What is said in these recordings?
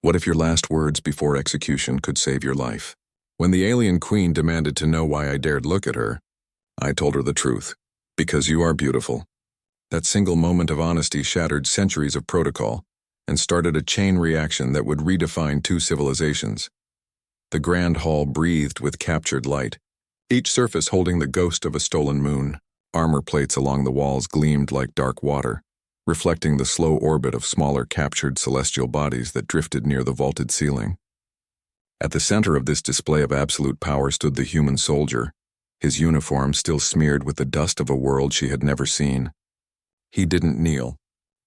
What if your last words before execution could save your life? When the alien queen demanded to know why I dared look at her, I told her the truth. Because you are beautiful. That single moment of honesty shattered centuries of protocol and started a chain reaction that would redefine two civilizations. The grand hall breathed with captured light, each surface holding the ghost of a stolen moon. Armor plates along the walls gleamed like dark water, reflecting the slow orbit of smaller captured celestial bodies that drifted near the vaulted ceiling. At the center of this display of absolute power stood the human soldier, his uniform still smeared with the dust of a world she had never seen. He didn't kneel.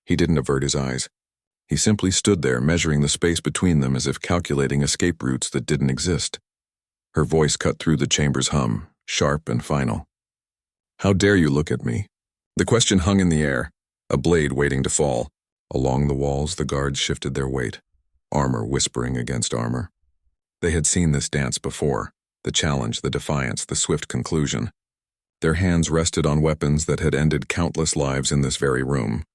He didn't avert his eyes. He simply stood there, measuring the space between them as if calculating escape routes that didn't exist. Her voice cut through the chamber's hum, sharp and final. "How dare you look at me?" The question hung in the air, a blade waiting to fall. Along the walls, the guards shifted their weight, armor whispering against armor. They had seen this dance before, the challenge, the defiance, the swift conclusion. Their hands rested on weapons that had ended countless lives in this very room.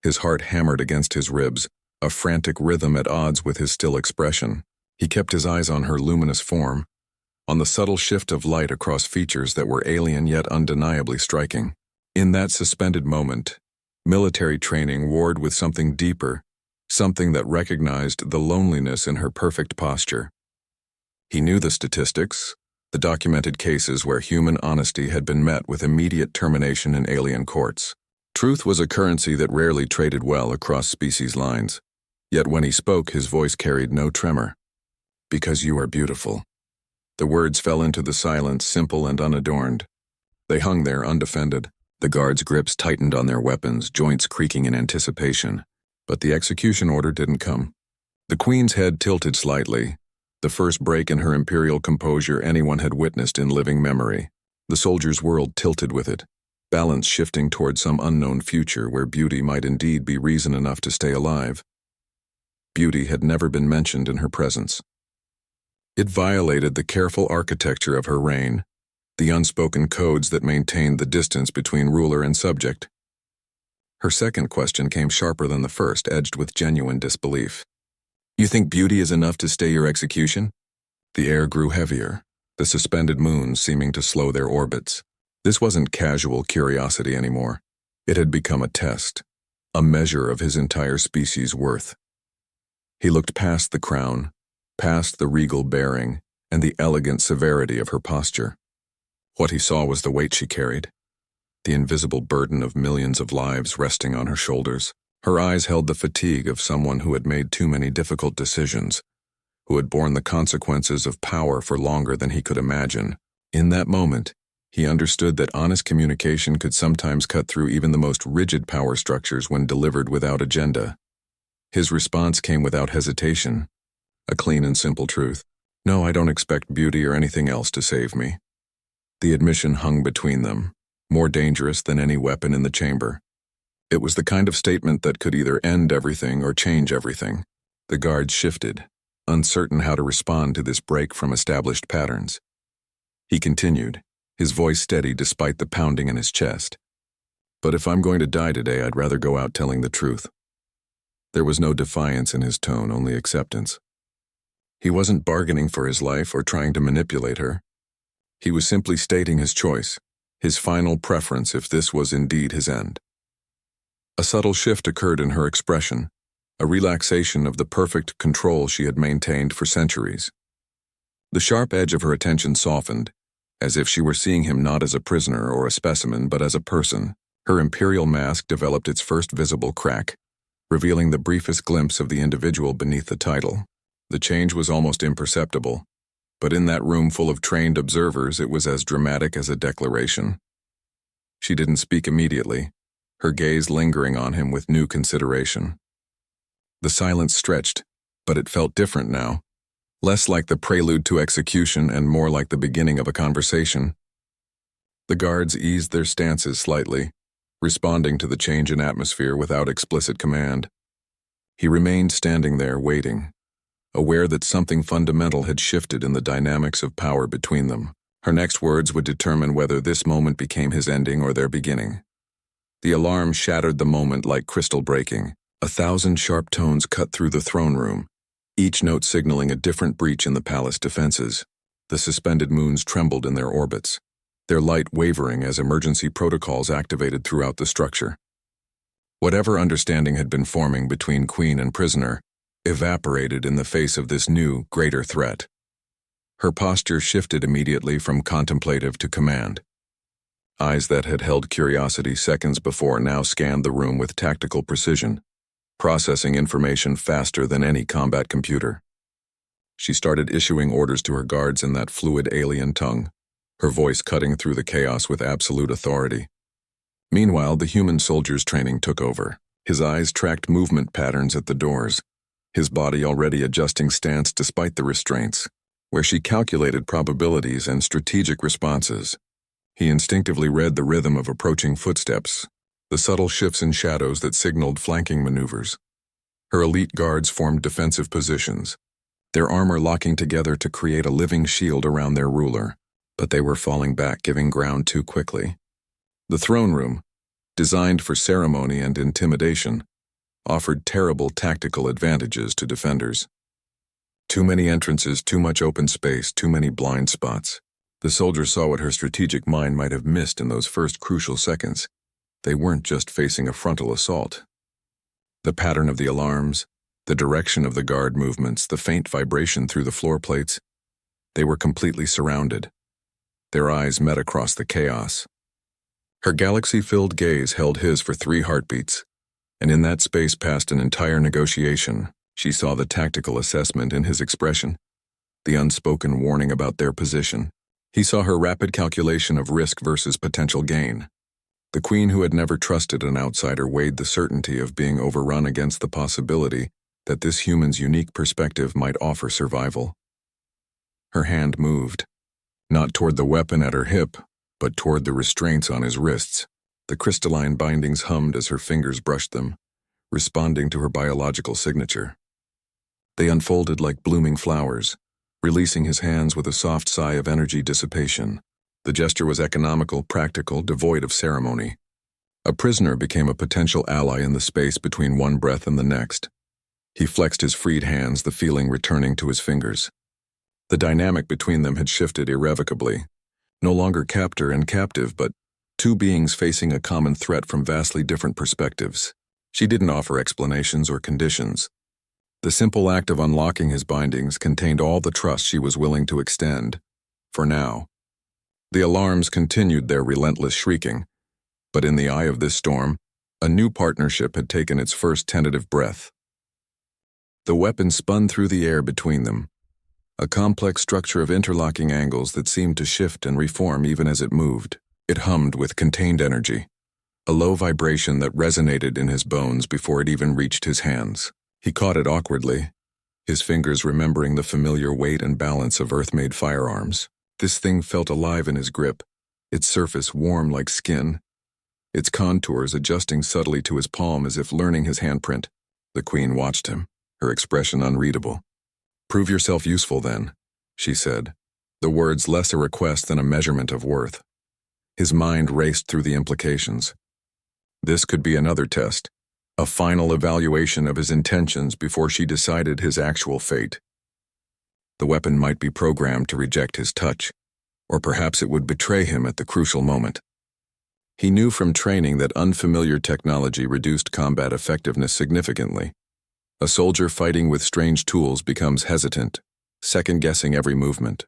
His heart hammered against his ribs, a frantic rhythm at odds with his still expression. He kept his eyes on her luminous form, on the subtle shift of light across features that were alien yet undeniably striking. In that suspended moment, military training warred with something deeper, something that recognized the loneliness in her perfect posture. He knew the statistics, the documented cases where human honesty had been met with immediate termination in alien courts. Truth was a currency that rarely traded well across species lines. Yet when he spoke, his voice carried no tremor. "Because you are beautiful." The words fell into the silence, simple and unadorned. They hung there undefended. The guards' grips tightened on their weapons, joints creaking in anticipation. But the execution order didn't come. The queen's head tilted slightly, the first break in her imperial composure anyone had witnessed in living memory. The soldier's world tilted with it, balance shifting toward some unknown future where beauty might indeed be reason enough to stay alive. Beauty had never been mentioned in her presence. It violated the careful architecture of her reign, the unspoken codes that maintained the distance between ruler and subject. Her second question came sharper than the first, edged with genuine disbelief. "You think beauty is enough to stay your execution?" The air grew heavier, the suspended moons seeming to slow their orbits. This wasn't casual curiosity anymore. It had become a test, a measure of his entire species' worth. He looked past the crown, past the regal bearing, and the elegant severity of her posture. What he saw was the weight she carried, the invisible burden of millions of lives resting on her shoulders. Her eyes held the fatigue of someone who had made too many difficult decisions, who had borne the consequences of power for longer than he could imagine. In that moment, he understood that honest communication could sometimes cut through even the most rigid power structures when delivered without agenda. His response came without hesitation, a clean and simple truth. "No, I don't expect beauty or anything else to save me." The admission hung between them, more dangerous than any weapon in the chamber. It was the kind of statement that could either end everything or change everything. The guards shifted, uncertain how to respond to this break from established patterns. He continued, his voice steady despite the pounding in his chest. "But if I'm going to die today, I'd rather go out telling the truth." There was no defiance in his tone, only acceptance. He wasn't bargaining for his life or trying to manipulate her. He was simply stating his choice, his final preference if this was indeed his end. A subtle shift occurred in her expression, a relaxation of the perfect control she had maintained for centuries. The sharp edge of her attention softened, as if she were seeing him not as a prisoner or a specimen, but as a person. Her imperial mask developed its first visible crack, revealing the briefest glimpse of the individual beneath the title. The change was almost imperceptible, but in that room full of trained observers, it was as dramatic as a declaration. She didn't speak immediately, her gaze lingering on him with new consideration. The silence stretched, but it felt different now, less like the prelude to execution and more like the beginning of a conversation. The guards eased their stances slightly, responding to the change in atmosphere without explicit command. He remained standing there, waiting, aware that something fundamental had shifted in the dynamics of power between them. Her next words would determine whether this moment became his ending or their beginning. The alarm shattered the moment like crystal breaking. 1,000 sharp tones cut through the throne room, each note signaling a different breach in the palace defenses. The suspended moons trembled in their orbits, their light wavering as emergency protocols activated throughout the structure. Whatever understanding had been forming between queen and prisoner evaporated in the face of this new, greater threat. Her posture shifted immediately from contemplative to command. Eyes that had held curiosity seconds before now scanned the room with tactical precision, processing information faster than any combat computer. She started issuing orders to her guards in that fluid alien tongue, her voice cutting through the chaos with absolute authority. Meanwhile, the human soldier's training took over. His eyes tracked movement patterns at the doors, his body already adjusting stance despite the restraints, where she calculated probabilities and strategic responses. He instinctively read the rhythm of approaching footsteps, the subtle shifts in shadows that signaled flanking maneuvers. Her elite guards formed defensive positions, their armor locking together to create a living shield around their ruler, but they were falling back, giving ground too quickly. The throne room, designed for ceremony and intimidation, offered terrible tactical advantages to defenders. Too many entrances, too much open space, too many blind spots. The soldier saw what her strategic mind might have missed in those first crucial seconds. They weren't just facing a frontal assault. The pattern of the alarms, the direction of the guard movements, the faint vibration through the floor plates, they were completely surrounded. Their eyes met across the chaos. Her galaxy-filled gaze held his for 3 heartbeats, and in that space past an entire negotiation, she saw the tactical assessment in his expression, the unspoken warning about their position. He saw her rapid calculation of risk versus potential gain. The queen who had never trusted an outsider weighed the certainty of being overrun against the possibility that this human's unique perspective might offer survival. Her hand moved, not toward the weapon at her hip, but toward the restraints on his wrists. The crystalline bindings hummed as her fingers brushed them, responding to her biological signature. They unfolded like blooming flowers, releasing his hands with a soft sigh of energy dissipation. The gesture was economical, practical, devoid of ceremony. A prisoner became a potential ally in the space between one breath and the next. He flexed his freed hands, the feeling returning to his fingers. The dynamic between them had shifted irrevocably. No longer captor and captive, but 2 beings facing a common threat from vastly different perspectives. She didn't offer explanations or conditions. The simple act of unlocking his bindings contained all the trust she was willing to extend, for now. The alarms continued their relentless shrieking, but in the eye of this storm, a new partnership had taken its first tentative breath. The weapon spun through the air between them, a complex structure of interlocking angles that seemed to shift and reform even as it moved. It hummed with contained energy, a low vibration that resonated in his bones before it even reached his hands. He caught it awkwardly, his fingers remembering the familiar weight and balance of Earth-made firearms. This thing felt alive in his grip, its surface warm like skin, its contours adjusting subtly to his palm as if learning his handprint. The queen watched him, her expression unreadable. "Prove yourself useful then," she said, the words less a request than a measurement of worth. His mind raced through the implications. This could be another test, a final evaluation of his intentions before she decided his actual fate. The weapon might be programmed to reject his touch, or perhaps it would betray him at the crucial moment. He knew from training that unfamiliar technology reduced combat effectiveness significantly. A soldier fighting with strange tools becomes hesitant, second-guessing every movement.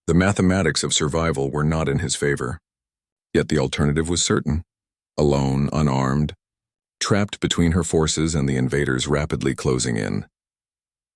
The mathematics of survival were not in his favor. Yet the alternative was certain. Alone, unarmed, trapped between her forces and the invaders rapidly closing in.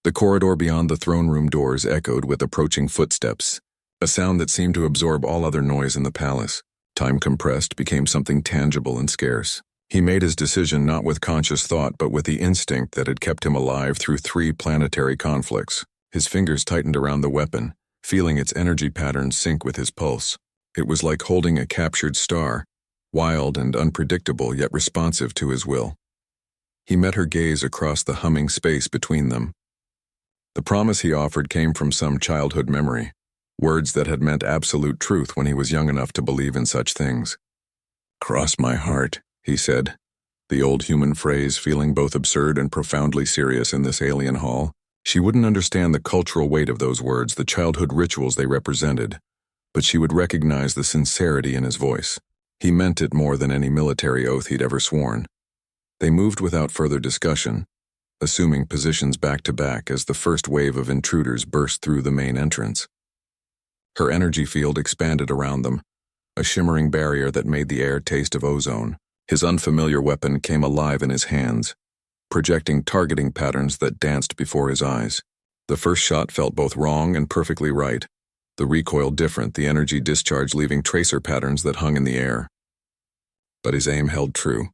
The corridor beyond the throne room doors echoed with approaching footsteps, a sound that seemed to absorb all other noise in the palace. Time compressed, became something tangible and scarce. He made his decision not with conscious thought but with the instinct that had kept him alive through 3 planetary conflicts. His fingers tightened around the weapon, feeling its energy patterns sync with his pulse. It was like holding a captured star, wild and unpredictable yet responsive to his will. He met her gaze across the humming space between them. The promise he offered came from some childhood memory, words that had meant absolute truth when he was young enough to believe in such things. "Cross my heart," he said, the old human phrase feeling both absurd and profoundly serious in this alien hall. She wouldn't understand the cultural weight of those words, the childhood rituals they represented, but she would recognize the sincerity in his voice. He meant it more than any military oath he'd ever sworn. They moved without further discussion, assuming positions back to back as the first wave of intruders burst through the main entrance. Her energy field expanded around them, a shimmering barrier that made the air taste of ozone. His unfamiliar weapon came alive in his hands, projecting targeting patterns that danced before his eyes. The first shot felt both wrong and perfectly right. The recoil different, the energy discharge leaving tracer patterns that hung in the air. But his aim held true.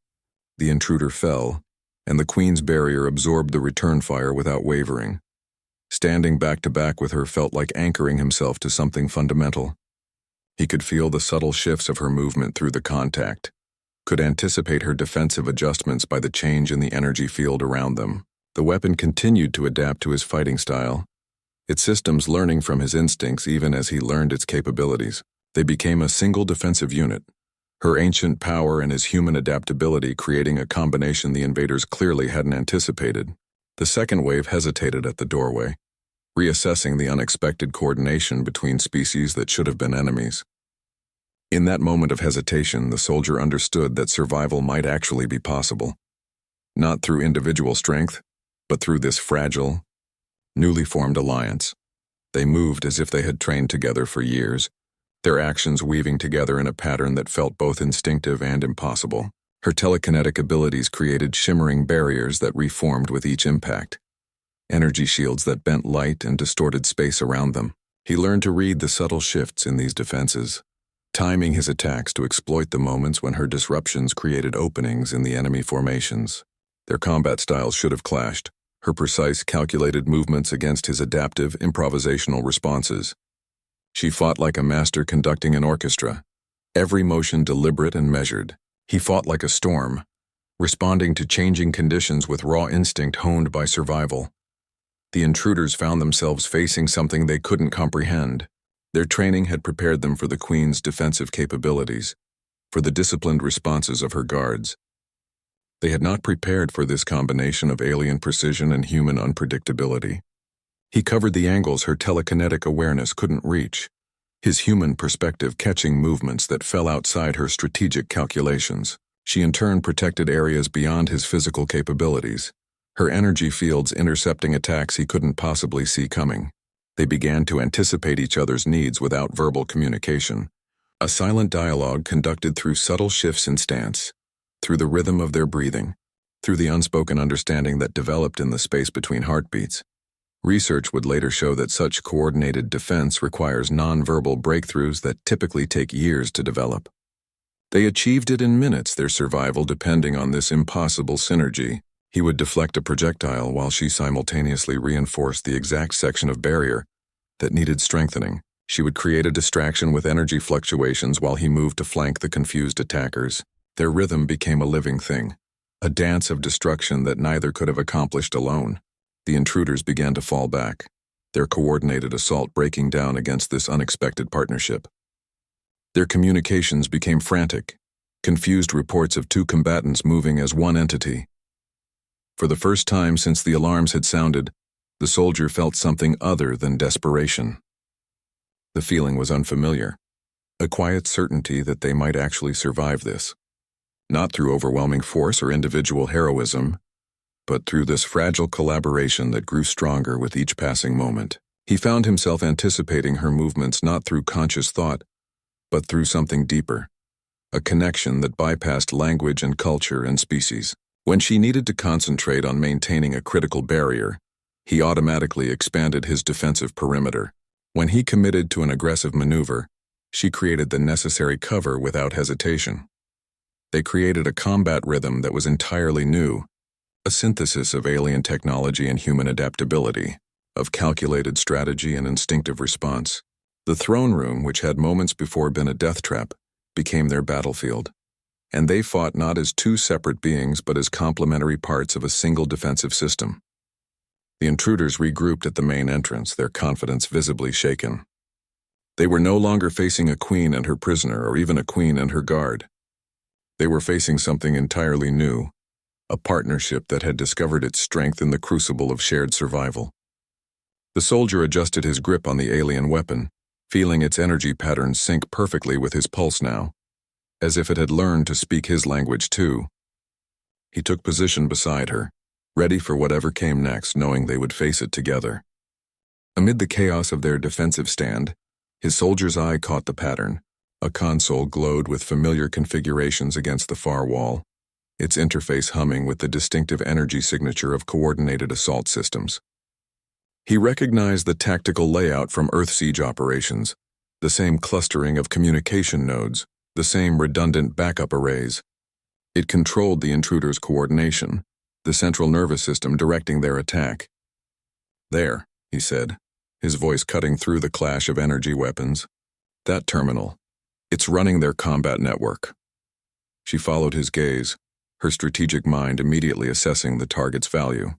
The intruder fell, and the Queen's barrier absorbed the return fire without wavering. Standing back to back with her felt like anchoring himself to something fundamental. He could feel the subtle shifts of her movement through the contact, could anticipate her defensive adjustments by the change in the energy field around them. The weapon continued to adapt to his fighting style, its systems learning from his instincts even as he learned its capabilities. They became a single defensive unit, her ancient power and his human adaptability creating a combination the invaders clearly hadn't anticipated. The second wave hesitated at the doorway, reassessing the unexpected coordination between species that should have been enemies. In that moment of hesitation, the soldier understood that survival might actually be possible. Not through individual strength, but through this fragile, newly formed alliance. They moved as if they had trained together for years, their actions weaving together in a pattern that felt both instinctive and impossible. Her telekinetic abilities created shimmering barriers that reformed with each impact, energy shields that bent light and distorted space around them. He learned to read the subtle shifts in these defenses, timing his attacks to exploit the moments when her disruptions created openings in the enemy formations. Their combat styles should have clashed, her precise, calculated movements against his adaptive, improvisational responses. She fought like a master conducting an orchestra, every motion deliberate and measured. He fought like a storm, responding to changing conditions with raw instinct honed by survival. The intruders found themselves facing something they couldn't comprehend. Their training had prepared them for the Queen's defensive capabilities, for the disciplined responses of her guards. They had not prepared for this combination of alien precision and human unpredictability. He covered the angles her telekinetic awareness couldn't reach, his human perspective catching movements that fell outside her strategic calculations. She in turn protected areas beyond his physical capabilities, her energy fields intercepting attacks he couldn't possibly see coming. They began to anticipate each other's needs without verbal communication, a silent dialogue conducted through subtle shifts in stance, through the rhythm of their breathing, through the unspoken understanding that developed in the space between heartbeats. Research would later show that such coordinated defense requires nonverbal breakthroughs that typically take years to develop. They achieved it in minutes, their survival depending on this impossible synergy. He would deflect a projectile while she simultaneously reinforced the exact section of barrier that needed strengthening. She would create a distraction with energy fluctuations while he moved to flank the confused attackers. Their rhythm became a living thing, a dance of destruction that neither could have accomplished alone. The intruders began to fall back, their coordinated assault breaking down against this unexpected partnership. Their communications became frantic, confused reports of two combatants moving as one entity. For the first time since the alarms had sounded, the soldier felt something other than desperation. The feeling was unfamiliar, a quiet certainty that they might actually survive this. Not through overwhelming force or individual heroism, but through this fragile collaboration that grew stronger with each passing moment. He found himself anticipating her movements not through conscious thought, but through something deeper, a connection that bypassed language and culture and species. When she needed to concentrate on maintaining a critical barrier, he automatically expanded his defensive perimeter. When he committed to an aggressive maneuver, she created the necessary cover without hesitation. They created a combat rhythm that was entirely new, a synthesis of alien technology and human adaptability, of calculated strategy and instinctive response. The throne room, which had moments before been a death trap, became their battlefield. And they fought not as two separate beings but as complementary parts of a single defensive system. The intruders regrouped at the main entrance, their confidence visibly shaken. They were no longer facing a queen and her prisoner or even a queen and her guard. They were facing something entirely new, a partnership that had discovered its strength in the crucible of shared survival. The soldier adjusted his grip on the alien weapon, feeling its energy patterns sync perfectly with his pulse now, as if it had learned to speak his language too. He took position beside her, ready for whatever came next, knowing they would face it together. Amid the chaos of their defensive stand, his soldier's eye caught the pattern. A console glowed with familiar configurations against the far wall, its interface humming with the distinctive energy signature of coordinated assault systems. He recognized the tactical layout from Earth siege operations, the same clustering of communication nodes, the same redundant backup arrays. It controlled the intruder's coordination, the central nervous system directing their attack. "There," he said, his voice cutting through the clash of energy weapons. "That terminal. It's running their combat network." She followed his gaze, her strategic mind immediately assessing the target's value.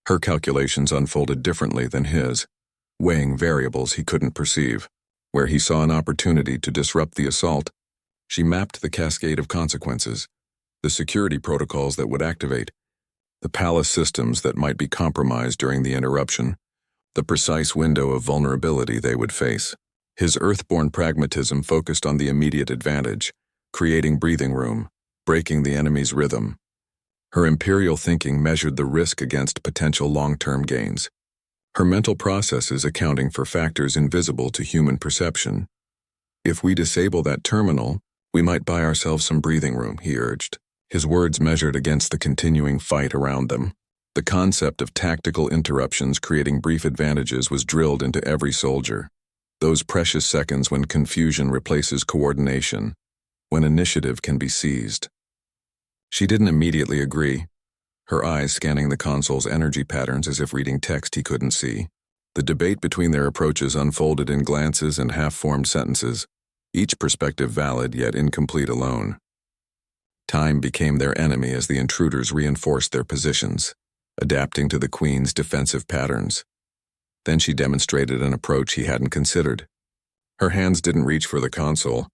Her calculations unfolded differently than his, weighing variables he couldn't perceive. Where he saw an opportunity to disrupt the assault, she mapped the cascade of consequences, the security protocols that would activate, the palace systems that might be compromised during the interruption, the precise window of vulnerability they would face. His earthborn pragmatism focused on the immediate advantage, creating breathing room, breaking the enemy's rhythm. Her imperial thinking measured the risk against potential long-term gains, her mental processes accounting for factors invisible to human perception. "If we disable that terminal, we might buy ourselves some breathing room," he urged, his words measured against the continuing fight around them. The concept of tactical interruptions creating brief advantages was drilled into every soldier. Those precious seconds when confusion replaces coordination, when initiative can be seized. She didn't immediately agree, her eyes scanning the console's energy patterns as if reading text he couldn't see. The debate between their approaches unfolded in glances and half-formed sentences, each perspective valid yet incomplete alone. Time became their enemy as the intruders reinforced their positions, adapting to the Queen's defensive patterns. Then she demonstrated an approach he hadn't considered. Her hands didn't reach for the console.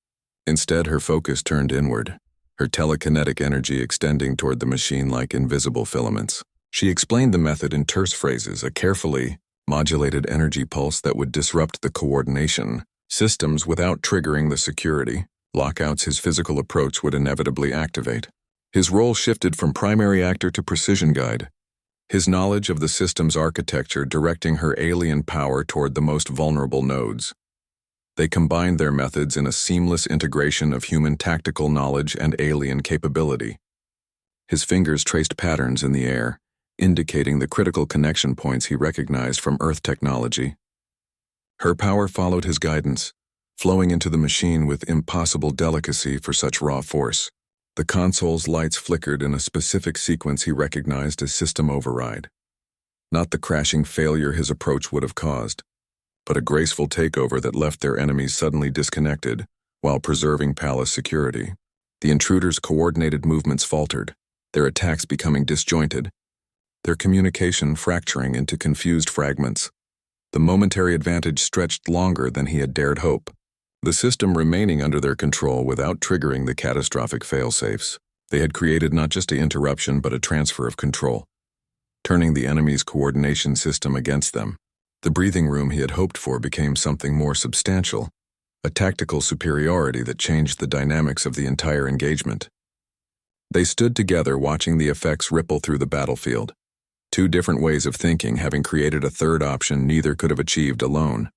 Instead, her focus turned inward, her telekinetic energy extending toward the machine like invisible filaments. She explained the method in terse phrases, a carefully modulated energy pulse that would disrupt the coordination systems without triggering the security lockouts his physical approach would inevitably activate. His role shifted from primary actor to precision guide, his knowledge of the system's architecture directing her alien power toward the most vulnerable nodes. They combined their methods in a seamless integration of human tactical knowledge and alien capability. His fingers traced patterns in the air, indicating the critical connection points he recognized from Earth technology. Her power followed his guidance, flowing into the machine with impossible delicacy for such raw force. The console's lights flickered in a specific sequence he recognized as system override. Not the crashing failure his approach would have caused, but a graceful takeover that left their enemies suddenly disconnected while preserving palace security. The intruders' coordinated movements faltered, their attacks becoming disjointed, their communication fracturing into confused fragments. The momentary advantage stretched longer than he had dared hope, the system remaining under their control without triggering the catastrophic failsafes. They had created not just an interruption but a transfer of control, turning the enemy's coordination system against them. The breathing room he had hoped for became something more substantial, a tactical superiority that changed the dynamics of the entire engagement. They stood together watching the effects ripple through the battlefield, two different ways of thinking having created a third option neither could have achieved alone.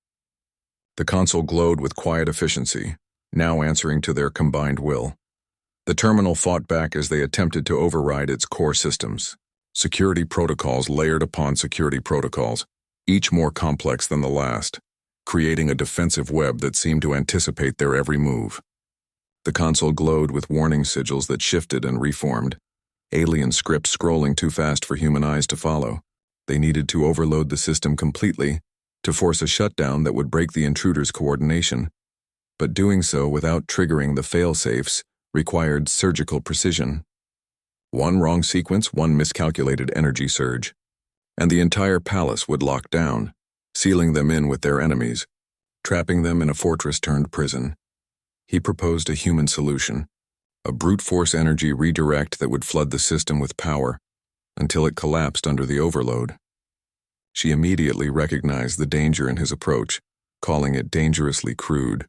The console glowed with quiet efficiency, now answering to their combined will. The terminal fought back as they attempted to override its core systems, security protocols layered upon security protocols, each more complex than the last, creating a defensive web that seemed to anticipate their every move. The console glowed with warning sigils that shifted and reformed, alien script scrolling too fast for human eyes to follow. They needed to overload the system completely to force a shutdown that would break the intruder's coordination, but doing so without triggering the fail-safes required surgical precision. One wrong sequence, one miscalculated energy surge, and the entire palace would lock down, sealing them in with their enemies, trapping them in a fortress-turned-prison. He proposed a human solution, a brute force energy redirect that would flood the system with power until it collapsed under the overload. She immediately recognized the danger in his approach, calling it dangerously crude,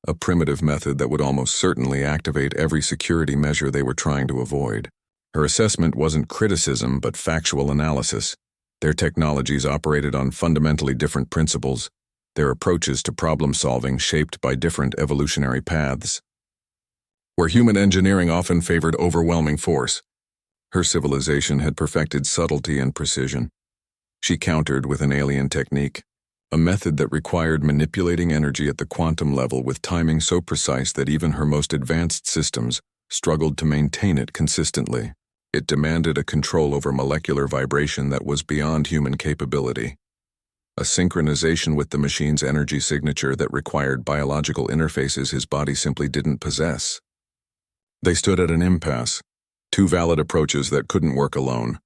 a primitive method that would almost certainly activate every security measure they were trying to avoid. Her assessment wasn't criticism but factual analysis. Their technologies operated on fundamentally different principles, their approaches to problem-solving shaped by different evolutionary paths. Where human engineering often favored overwhelming force, her civilization had perfected subtlety and precision. She countered with an alien technique, a method that required manipulating energy at the quantum level with timing so precise that even her most advanced systems struggled to maintain it consistently. It demanded a control over molecular vibration that was beyond human capability, a synchronization with the machine's energy signature that required biological interfaces his body simply didn't possess. They stood at an impasse, two valid approaches that couldn't work alone,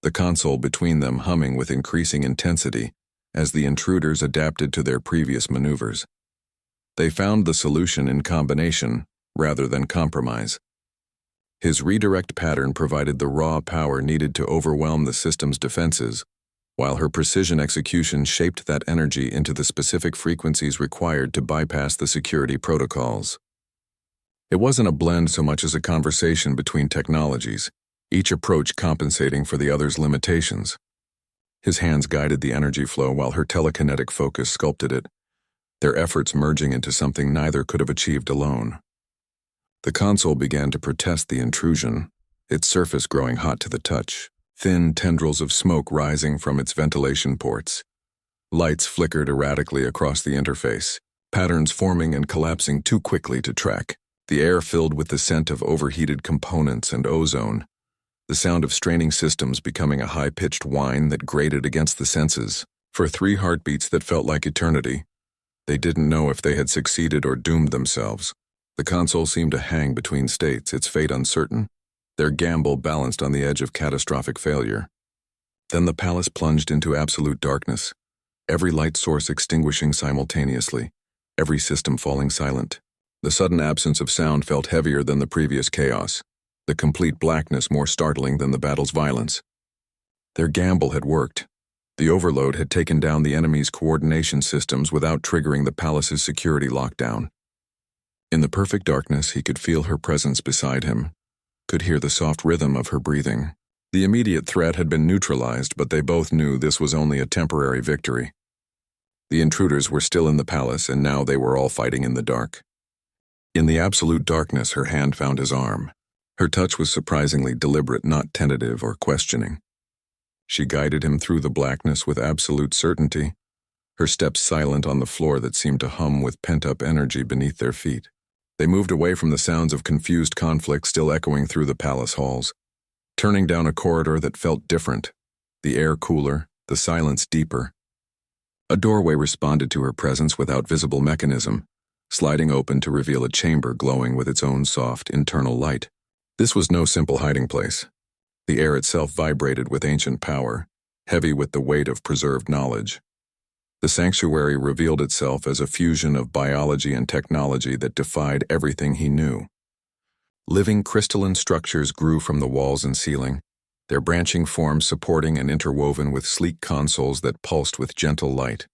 the console between them humming with increasing intensity as the intruders adapted to their previous maneuvers. They found the solution in combination rather than compromise. His redirect pattern provided the raw power needed to overwhelm the system's defenses, while her precision execution shaped that energy into the specific frequencies required to bypass the security protocols. It wasn't a blend so much as a conversation between technologies, each approach compensating for the other's limitations. His hands guided the energy flow while her telekinetic focus sculpted it, their efforts merging into something neither could have achieved alone. The console began to protest the intrusion, its surface growing hot to the touch, thin tendrils of smoke rising from its ventilation ports. Lights flickered erratically across the interface, patterns forming and collapsing too quickly to track, the air filled with the scent of overheated components and ozone, the sound of straining systems becoming a high-pitched whine that grated against the senses. For 3 heartbeats that felt like eternity, they didn't know if they had succeeded or doomed themselves. The console seemed to hang between states, its fate uncertain, their gamble balanced on the edge of catastrophic failure. Then the palace plunged into absolute darkness, every light source extinguishing simultaneously, every system falling silent. The sudden absence of sound felt heavier than the previous chaos, the complete blackness more startling than the battle's violence. Their gamble had worked. The overload had taken down the enemy's coordination systems without triggering the palace's security lockdown. In the perfect darkness, he could feel her presence beside him, could hear the soft rhythm of her breathing. The immediate threat had been neutralized, but they both knew this was only a temporary victory. The intruders were still in the palace, and now they were all fighting in the dark. In the absolute darkness, her hand found his arm. Her touch was surprisingly deliberate, not tentative or questioning. She guided him through the blackness with absolute certainty, her steps silent on the floor that seemed to hum with pent-up energy beneath their feet. They moved away from the sounds of confused conflict still echoing through the palace halls, turning down a corridor that felt different, the air cooler, the silence deeper. A doorway responded to her presence without visible mechanism, sliding open to reveal a chamber glowing with its own soft, internal light. This was no simple hiding place. The air itself vibrated with ancient power, heavy with the weight of preserved knowledge. The sanctuary revealed itself as a fusion of biology and technology that defied everything he knew. Living crystalline structures grew from the walls and ceiling, their branching forms supporting and interwoven with sleek consoles that pulsed with gentle light.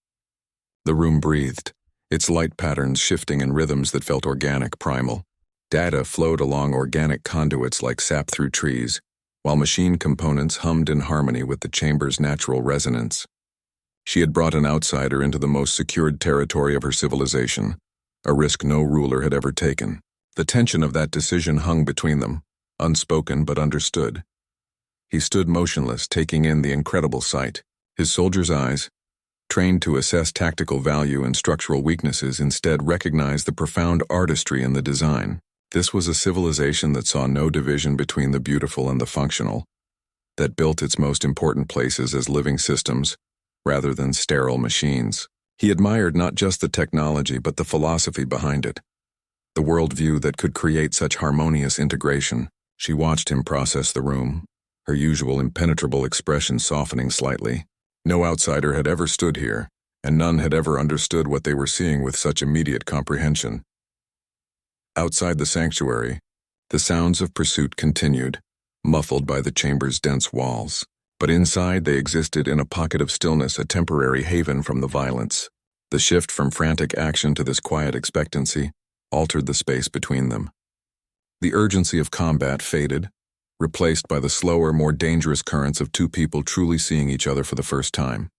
The room breathed, its light patterns shifting in rhythms that felt organic, primal. Data flowed along organic conduits like sap through trees, while machine components hummed in harmony with the chamber's natural resonance. She had brought an outsider into the most secured territory of her civilization, a risk no ruler had ever taken. The tension of that decision hung between them, unspoken but understood. He stood motionless, taking in the incredible sight. His soldier's eyes, trained to assess tactical value and structural weaknesses, instead recognized the profound artistry in the design. This was a civilization that saw no division between the beautiful and the functional, that built its most important places as living systems, rather than sterile machines. He admired not just the technology but the philosophy behind it, the worldview that could create such harmonious integration. She watched him process the room, her usual impenetrable expression softening slightly. No outsider had ever stood here, and none had ever understood what they were seeing with such immediate comprehension. Outside the sanctuary, the sounds of pursuit continued, muffled by the chamber's dense walls. But inside they existed in a pocket of stillness, a temporary haven from the violence. The shift from frantic action to this quiet expectancy altered the space between them. The urgency of combat faded, replaced by the slower, more dangerous currents of two people truly seeing each other for the first time.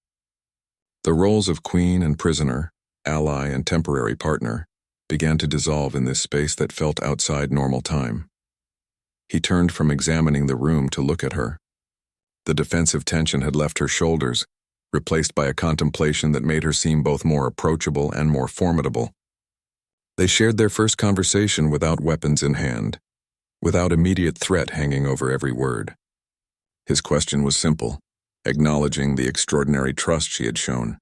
The roles of queen and prisoner, ally and temporary partner, began to dissolve in this space that felt outside normal time. He turned from examining the room to look at her. The defensive tension had left her shoulders, replaced by a contemplation that made her seem both more approachable and more formidable. They shared their first conversation without weapons in hand, without immediate threat hanging over every word. His question was simple, acknowledging the extraordinary trust she had shown.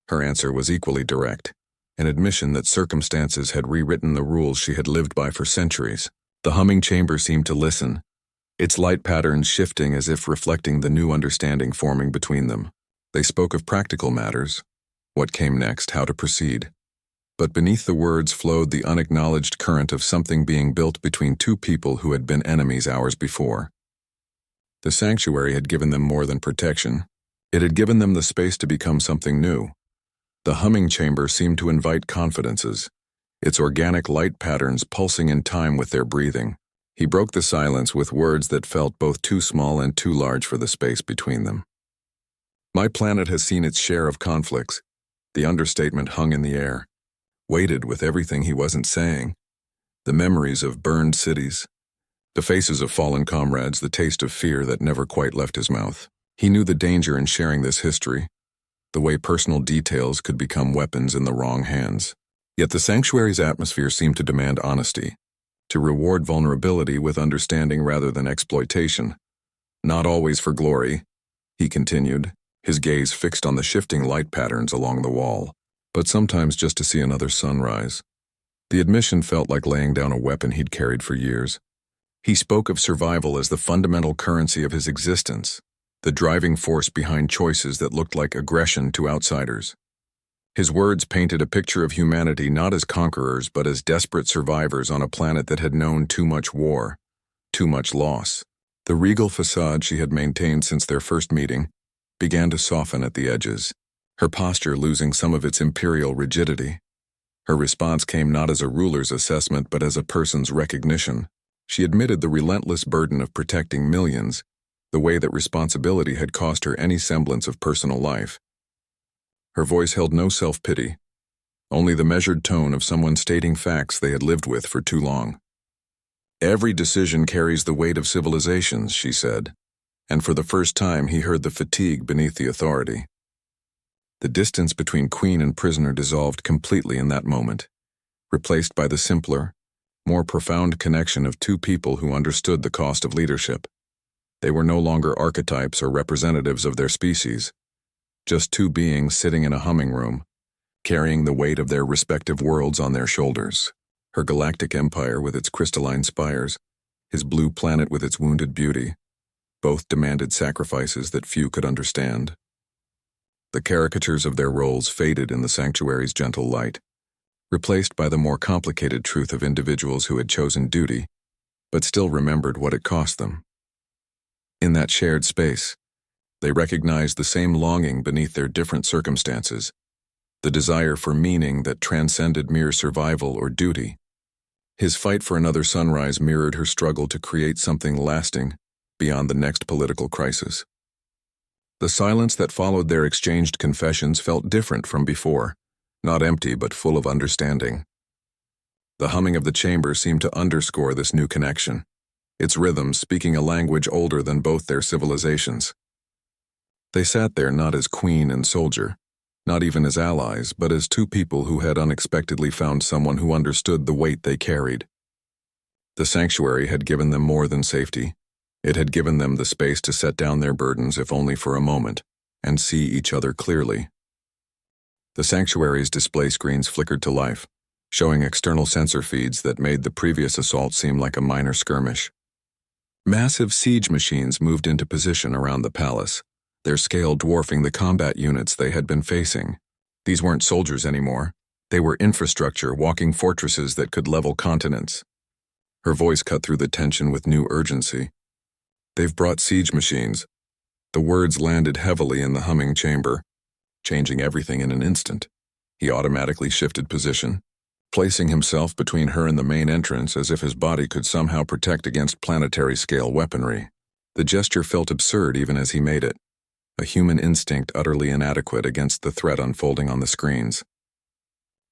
Her answer was equally direct, an admission that circumstances had rewritten the rules she had lived by for centuries. The humming chamber seemed to listen, its light patterns shifting as if reflecting the new understanding forming between them. They spoke of practical matters, what came next, how to proceed. But beneath the words flowed the unacknowledged current of something being built between two people who had been enemies hours before. The sanctuary had given them more than protection. It had given them the space to become something new. The humming chamber seemed to invite confidences, its organic light patterns pulsing in time with their breathing. He broke the silence with words that felt both too small and too large for the space between them. My planet has seen its share of conflicts. The understatement hung in the air, weighted with everything he wasn't saying. The memories of burned cities, the faces of fallen comrades, the taste of fear that never quite left his mouth. He knew the danger in sharing this history, the way personal details could become weapons in the wrong hands. Yet the sanctuary's atmosphere seemed to demand honesty, to reward vulnerability with understanding rather than exploitation. Not always for glory, he continued, his gaze fixed on the shifting light patterns along the wall, but sometimes just to see another sunrise. The admission felt like laying down a weapon he'd carried for years. He spoke of survival as the fundamental currency of his existence, the driving force behind choices that looked like aggression to outsiders. His words painted a picture of humanity not as conquerors but as desperate survivors on a planet that had known too much war, too much loss. The regal facade she had maintained since their first meeting began to soften at the edges, her posture losing some of its imperial rigidity. Her response came not as a ruler's assessment but as a person's recognition. She admitted the relentless burden of protecting millions, the way that responsibility had cost her any semblance of personal life. Her voice held no self-pity, only the measured tone of someone stating facts they had lived with for too long. Every decision carries the weight of civilizations, she said, and for the first time he heard the fatigue beneath the authority. The distance between queen and prisoner dissolved completely in that moment, replaced by the simpler, more profound connection of two people who understood the cost of leadership. They were no longer archetypes or representatives of their species, just two beings sitting in a humming room, carrying the weight of their respective worlds on their shoulders. Her galactic empire with its crystalline spires, his blue planet with its wounded beauty, both demanded sacrifices that few could understand. The caricatures of their roles faded in the sanctuary's gentle light, replaced by the more complicated truth of individuals who had chosen duty, but still remembered what it cost them. In that shared space, they recognized the same longing beneath their different circumstances, the desire for meaning that transcended mere survival or duty. His fight for another sunrise mirrored her struggle to create something lasting beyond the next political crisis. The silence that followed their exchanged confessions felt different from before, not empty but full of understanding. The humming of the chamber seemed to underscore this new connection, its rhythm speaking a language older than both their civilizations. They sat there not as queen and soldier, not even as allies, but as two people who had unexpectedly found someone who understood the weight they carried. The sanctuary had given them more than safety. It had given them the space to set down their burdens, if only for a moment, and see each other clearly. The sanctuary's display screens flickered to life, showing external sensor feeds that made the previous assault seem like a minor skirmish. Massive siege machines moved into position around the palace, their scale dwarfing the combat units they had been facing. These weren't soldiers anymore. They were infrastructure, walking fortresses that could level continents. Her voice cut through the tension with new urgency. "They've brought siege machines. The words landed heavily in the humming chamber, changing everything in an instant. He automatically shifted position, placing himself between her and the main entrance as if his body could somehow protect against planetary-scale weaponry. The gesture felt absurd even as he made it, a human instinct utterly inadequate against the threat unfolding on the screens.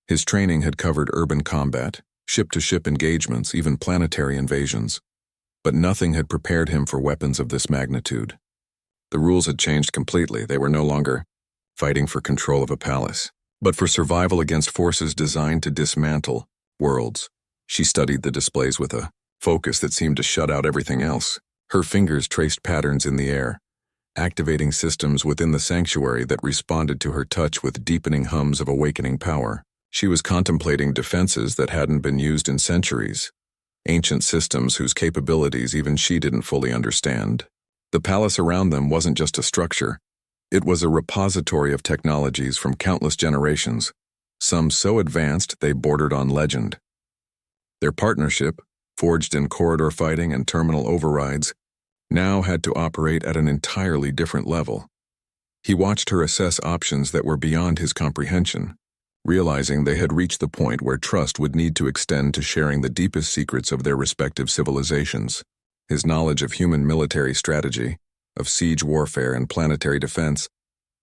His training had covered urban combat, ship-to-ship engagements, even planetary invasions, but nothing had prepared him for weapons of this magnitude. The rules had changed completely. They were no longer fighting for control of a palace, but for survival against forces designed to dismantle worlds. She studied the displays with a focus that seemed to shut out everything else. Her fingers traced patterns in the air, activating systems within the sanctuary that responded to her touch with deepening hums of awakening power. She was contemplating defenses that hadn't been used in centuries, ancient systems whose capabilities even she didn't fully understand. The palace around them wasn't just a structure. It was a repository of technologies from countless generations, some so advanced they bordered on legend. Their partnership, forged in corridor fighting and terminal overrides, now had to operate at an entirely different level. He watched her assess options that were beyond his comprehension, realizing they had reached the point where trust would need to extend to sharing the deepest secrets of their respective civilizations. His knowledge of human military strategy, of siege warfare and planetary defense,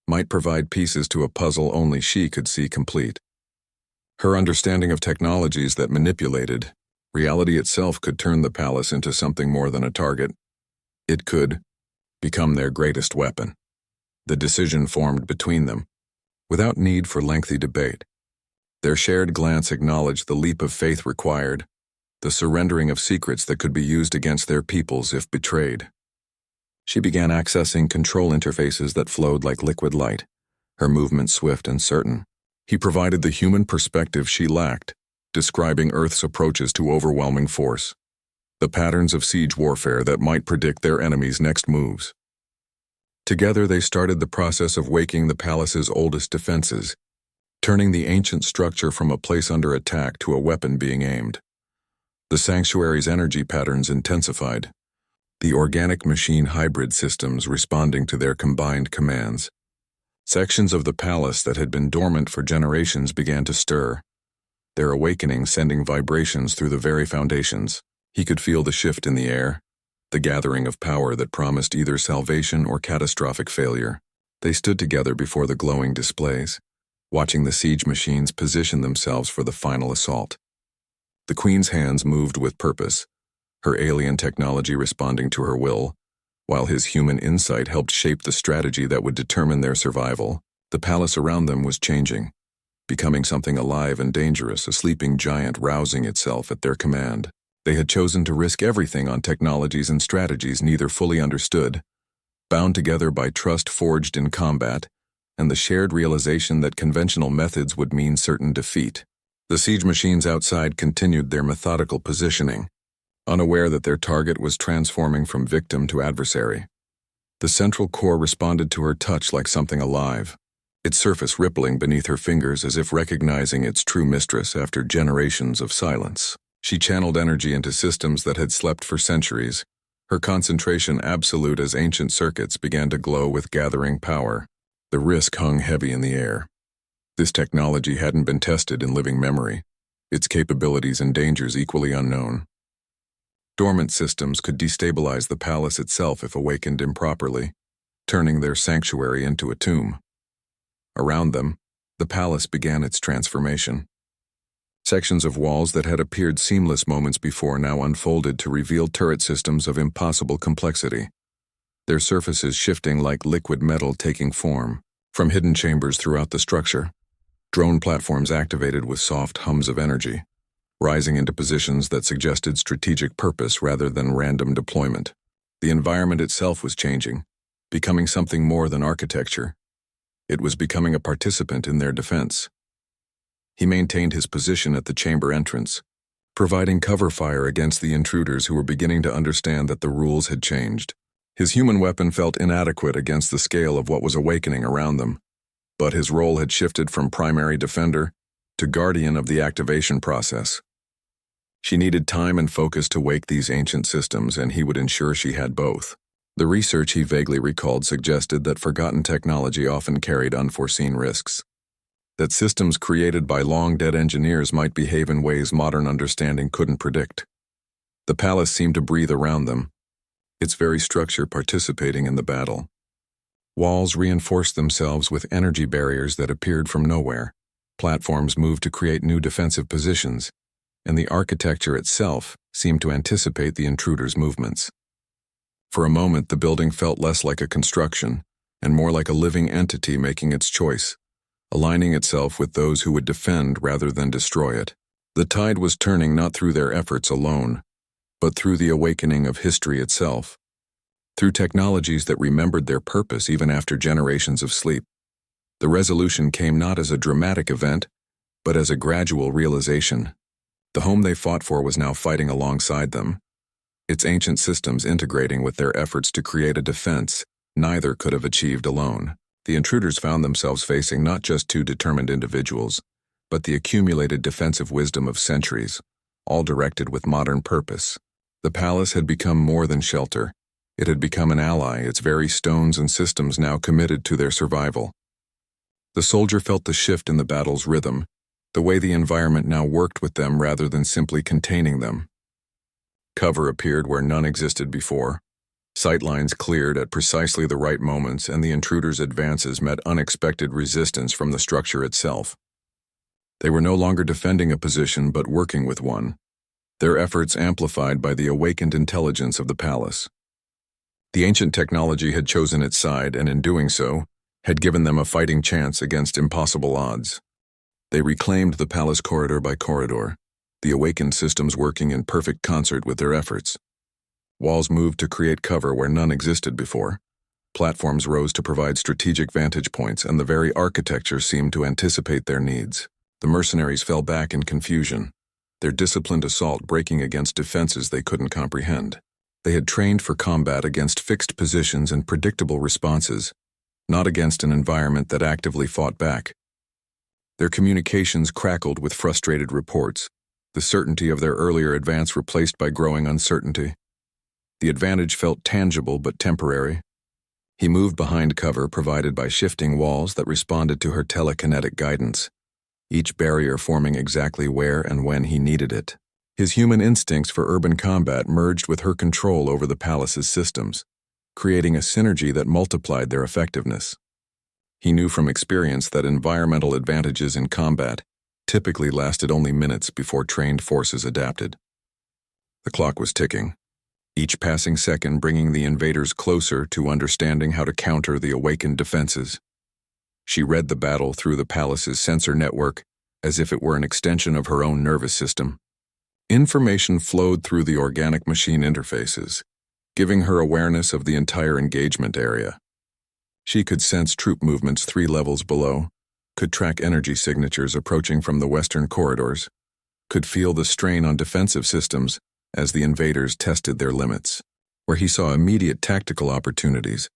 might provide pieces to a puzzle only she could see complete. Her understanding of technologies that manipulated reality itself could turn the palace into something more than a target. It could become their greatest weapon. The decision formed between them, without need for lengthy debate. Their shared glance acknowledged the leap of faith required, the surrendering of secrets that could be used against their peoples if betrayed. She began accessing control interfaces that flowed like liquid light, her movements swift and certain. He provided the human perspective she lacked, describing Earth's approaches to overwhelming force, the patterns of siege warfare that might predict their enemies' next moves. Together they started the process of waking the palace's oldest defenses, turning the ancient structure from a place under attack to a weapon being aimed. The sanctuary's energy patterns intensified, the organic-machine hybrid systems responding to their combined commands. Sections of the palace that had been dormant for generations began to stir, their awakening sending vibrations through the very foundations. He could feel the shift in the air, the gathering of power that promised either salvation or catastrophic failure. They stood together before the glowing displays, watching the siege machines position themselves for the final assault. The Queen's hands moved with purpose, her alien technology responding to her will, while his human insight helped shape the strategy that would determine their survival. The palace around them was changing, becoming something alive and dangerous, a sleeping giant rousing itself at their command. They had chosen to risk everything on technologies and strategies neither fully understood, bound together by trust forged in combat, and the shared realization that conventional methods would mean certain defeat. The siege machines outside continued their methodical positioning, unaware that their target was transforming from victim to adversary. The central core responded to her touch like something alive, its surface rippling beneath her fingers as if recognizing its true mistress after generations of silence. She channeled energy into systems that had slept for centuries, her concentration absolute as ancient circuits began to glow with gathering power. The risk hung heavy in the air. This technology hadn't been tested in living memory, its capabilities and dangers equally unknown. Dormant systems could destabilize the palace itself if awakened improperly, turning their sanctuary into a tomb. Around them, the palace began its transformation. Sections of walls that had appeared seamless moments before now unfolded to reveal turret systems of impossible complexity, their surfaces shifting like liquid metal taking form. From hidden chambers throughout the structure, drone platforms activated with soft hums of energy, rising into positions that suggested strategic purpose rather than random deployment. The environment itself was changing, becoming something more than architecture. It was becoming a participant in their defense. He maintained his position at the chamber entrance, providing cover fire against the intruders who were beginning to understand that the rules had changed. His human weapon felt inadequate against the scale of what was awakening around them, but his role had shifted from primary defender to guardian of the activation process. She needed time and focus to wake these ancient systems, and he would ensure she had both. The research he vaguely recalled suggested that forgotten technology often carried unforeseen risks. That systems created by long-dead engineers might behave in ways modern understanding couldn't predict. The palace seemed to breathe around them, its very structure participating in the battle. Walls reinforced themselves with energy barriers that appeared from nowhere. Platforms moved to create new defensive positions, and the architecture itself seemed to anticipate the intruders' movements. For a moment, the building felt less like a construction and more like a living entity making its choice, aligning itself with those who would defend rather than destroy it. The tide was turning not through their efforts alone, but through the awakening of history itself, through technologies that remembered their purpose even after generations of sleep. The resolution came not as a dramatic event, but as a gradual realization. The home they fought for was now fighting alongside them, its ancient systems integrating with their efforts to create a defense neither could have achieved alone. The intruders found themselves facing not just two determined individuals, but the accumulated defensive wisdom of centuries, all directed with modern purpose. The palace had become more than shelter. It had become an ally, its very stones and systems now committed to their survival. The soldier felt the shift in the battle's rhythm, the way the environment now worked with them rather than simply containing them. Cover appeared where none existed before. Sightlines cleared at precisely the right moments, and the intruders' advances met unexpected resistance from the structure itself. They were no longer defending a position but working with one, their efforts amplified by the awakened intelligence of the palace. The ancient technology had chosen its side, and in doing so, had given them a fighting chance against impossible odds. They reclaimed the palace corridor by corridor, the awakened systems working in perfect concert with their efforts. Walls moved to create cover where none existed before. Platforms rose to provide strategic vantage points, and the very architecture seemed to anticipate their needs. The mercenaries fell back in confusion, their disciplined assault breaking against defenses they couldn't comprehend. They had trained for combat against fixed positions and predictable responses, not against an environment that actively fought back. Their communications crackled with frustrated reports, the certainty of their earlier advance replaced by growing uncertainty. The advantage felt tangible but temporary. He moved behind cover provided by shifting walls that responded to her telekinetic guidance, each barrier forming exactly where and when he needed it. His human instincts for urban combat merged with her control over the palace's systems, creating a synergy that multiplied their effectiveness. He knew from experience that environmental advantages in combat typically lasted only minutes before trained forces adapted. The clock was ticking, each passing second bringing the invaders closer to understanding how to counter the awakened defenses. She read the battle through the palace's sensor network as if it were an extension of her own nervous system. Information flowed through the organic machine interfaces, giving her awareness of the entire engagement area. She could sense troop movements 3 levels below, could track energy signatures approaching from the western corridors, could feel the strain on defensive systems as the invaders tested their limits. Where he saw immediate tactical opportunities,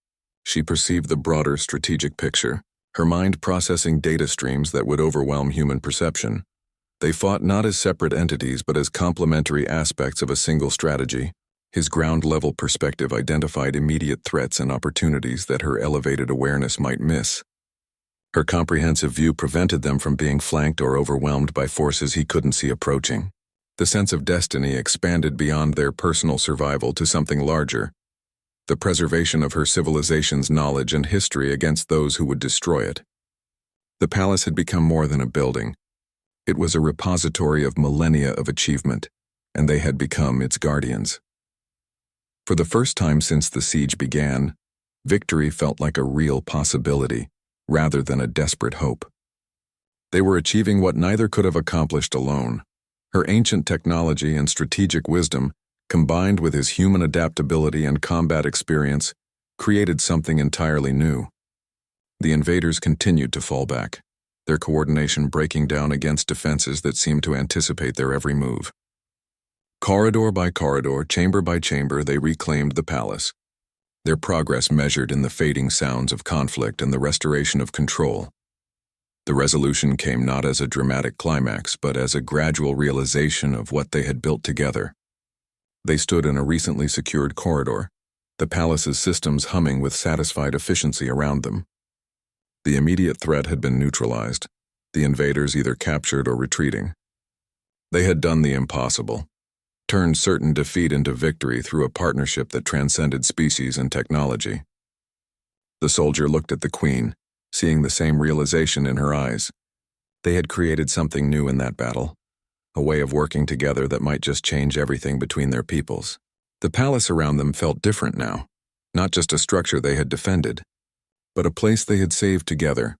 she perceived the broader strategic picture, her mind processing data streams that would overwhelm human perception. They fought not as separate entities but as complementary aspects of a single strategy. His ground-level perspective identified immediate threats and opportunities that her elevated awareness might miss. Her comprehensive view prevented them from being flanked or overwhelmed by forces he couldn't see approaching. The sense of destiny expanded beyond their personal survival to something larger, the preservation of her civilization's knowledge and history against those who would destroy it. The palace had become more than a building. It was a repository of millennia of achievement, and they had become its guardians. For the first time since the siege began, victory felt like a real possibility, rather than a desperate hope. They were achieving what neither could have accomplished alone. Her ancient technology and strategic wisdom, combined with his human adaptability and combat experience, created something entirely new. The invaders continued to fall back, their coordination breaking down against defenses that seemed to anticipate their every move. Corridor by corridor, chamber by chamber, they reclaimed the palace, their progress measured in the fading sounds of conflict and the restoration of control. The resolution came not as a dramatic climax, but as a gradual realization of what they had built together. They stood in a recently secured corridor, the palace's systems humming with satisfied efficiency around them. The immediate threat had been neutralized, the invaders either captured or retreating. They had done the impossible, turned certain defeat into victory through a partnership that transcended species and technology. The soldier looked at the queen, seeing the same realization in her eyes. They had created something new in that battle, a way of working together that might just change everything between their peoples. The palace around them felt different now, not just a structure they had defended, but a place they had saved together.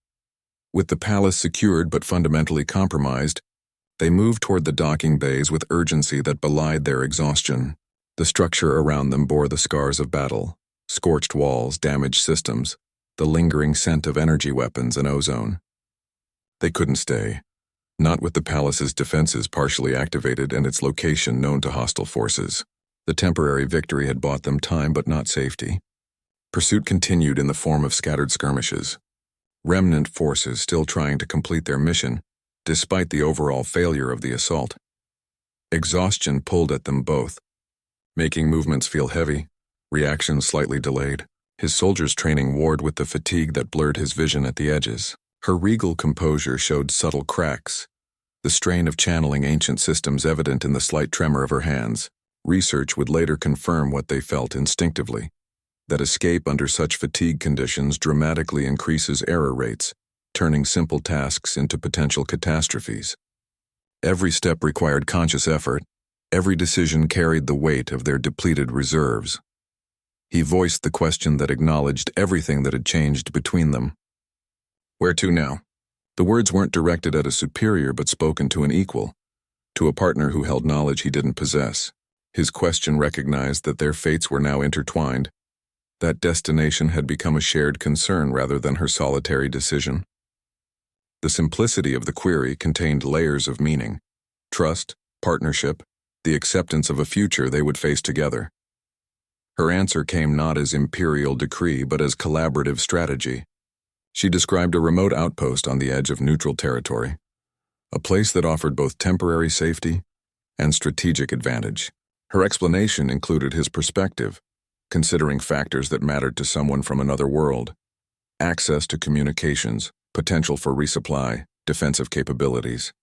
With the palace secured but fundamentally compromised, they moved toward the docking bays with urgency that belied their exhaustion. The structure around them bore the scars of battle, scorched walls, damaged systems, the lingering scent of energy weapons and ozone. They couldn't stay, not with the palace's defenses partially activated and its location known to hostile forces. The temporary victory had bought them time but not safety. Pursuit continued in the form of scattered skirmishes, remnant forces still trying to complete their mission, despite the overall failure of the assault. Exhaustion pulled at them both, making movements feel heavy, reactions slightly delayed. His soldier's training warred with the fatigue that blurred his vision at the edges. Her regal composure showed subtle cracks, the strain of channeling ancient systems evident in the slight tremor of her hands. Research would later confirm what they felt instinctively, that escape under such fatigue conditions dramatically increases error rates, turning simple tasks into potential catastrophes. Every step required conscious effort, every decision carried the weight of their depleted reserves. He voiced the question that acknowledged everything that had changed between them. Where to now? The words weren't directed at a superior but spoken to an equal, to a partner who held knowledge he didn't possess. His question recognized that their fates were now intertwined, that destination had become a shared concern rather than her solitary decision. The simplicity of the query contained layers of meaning: trust, partnership, the acceptance of a future they would face together. Her answer came not as imperial decree but as collaborative strategy. She described a remote outpost on the edge of neutral territory, a place that offered both temporary safety and strategic advantage. Her explanation included his perspective, considering factors that mattered to someone from another world: access to communications, potential for resupply, defensive capabilities.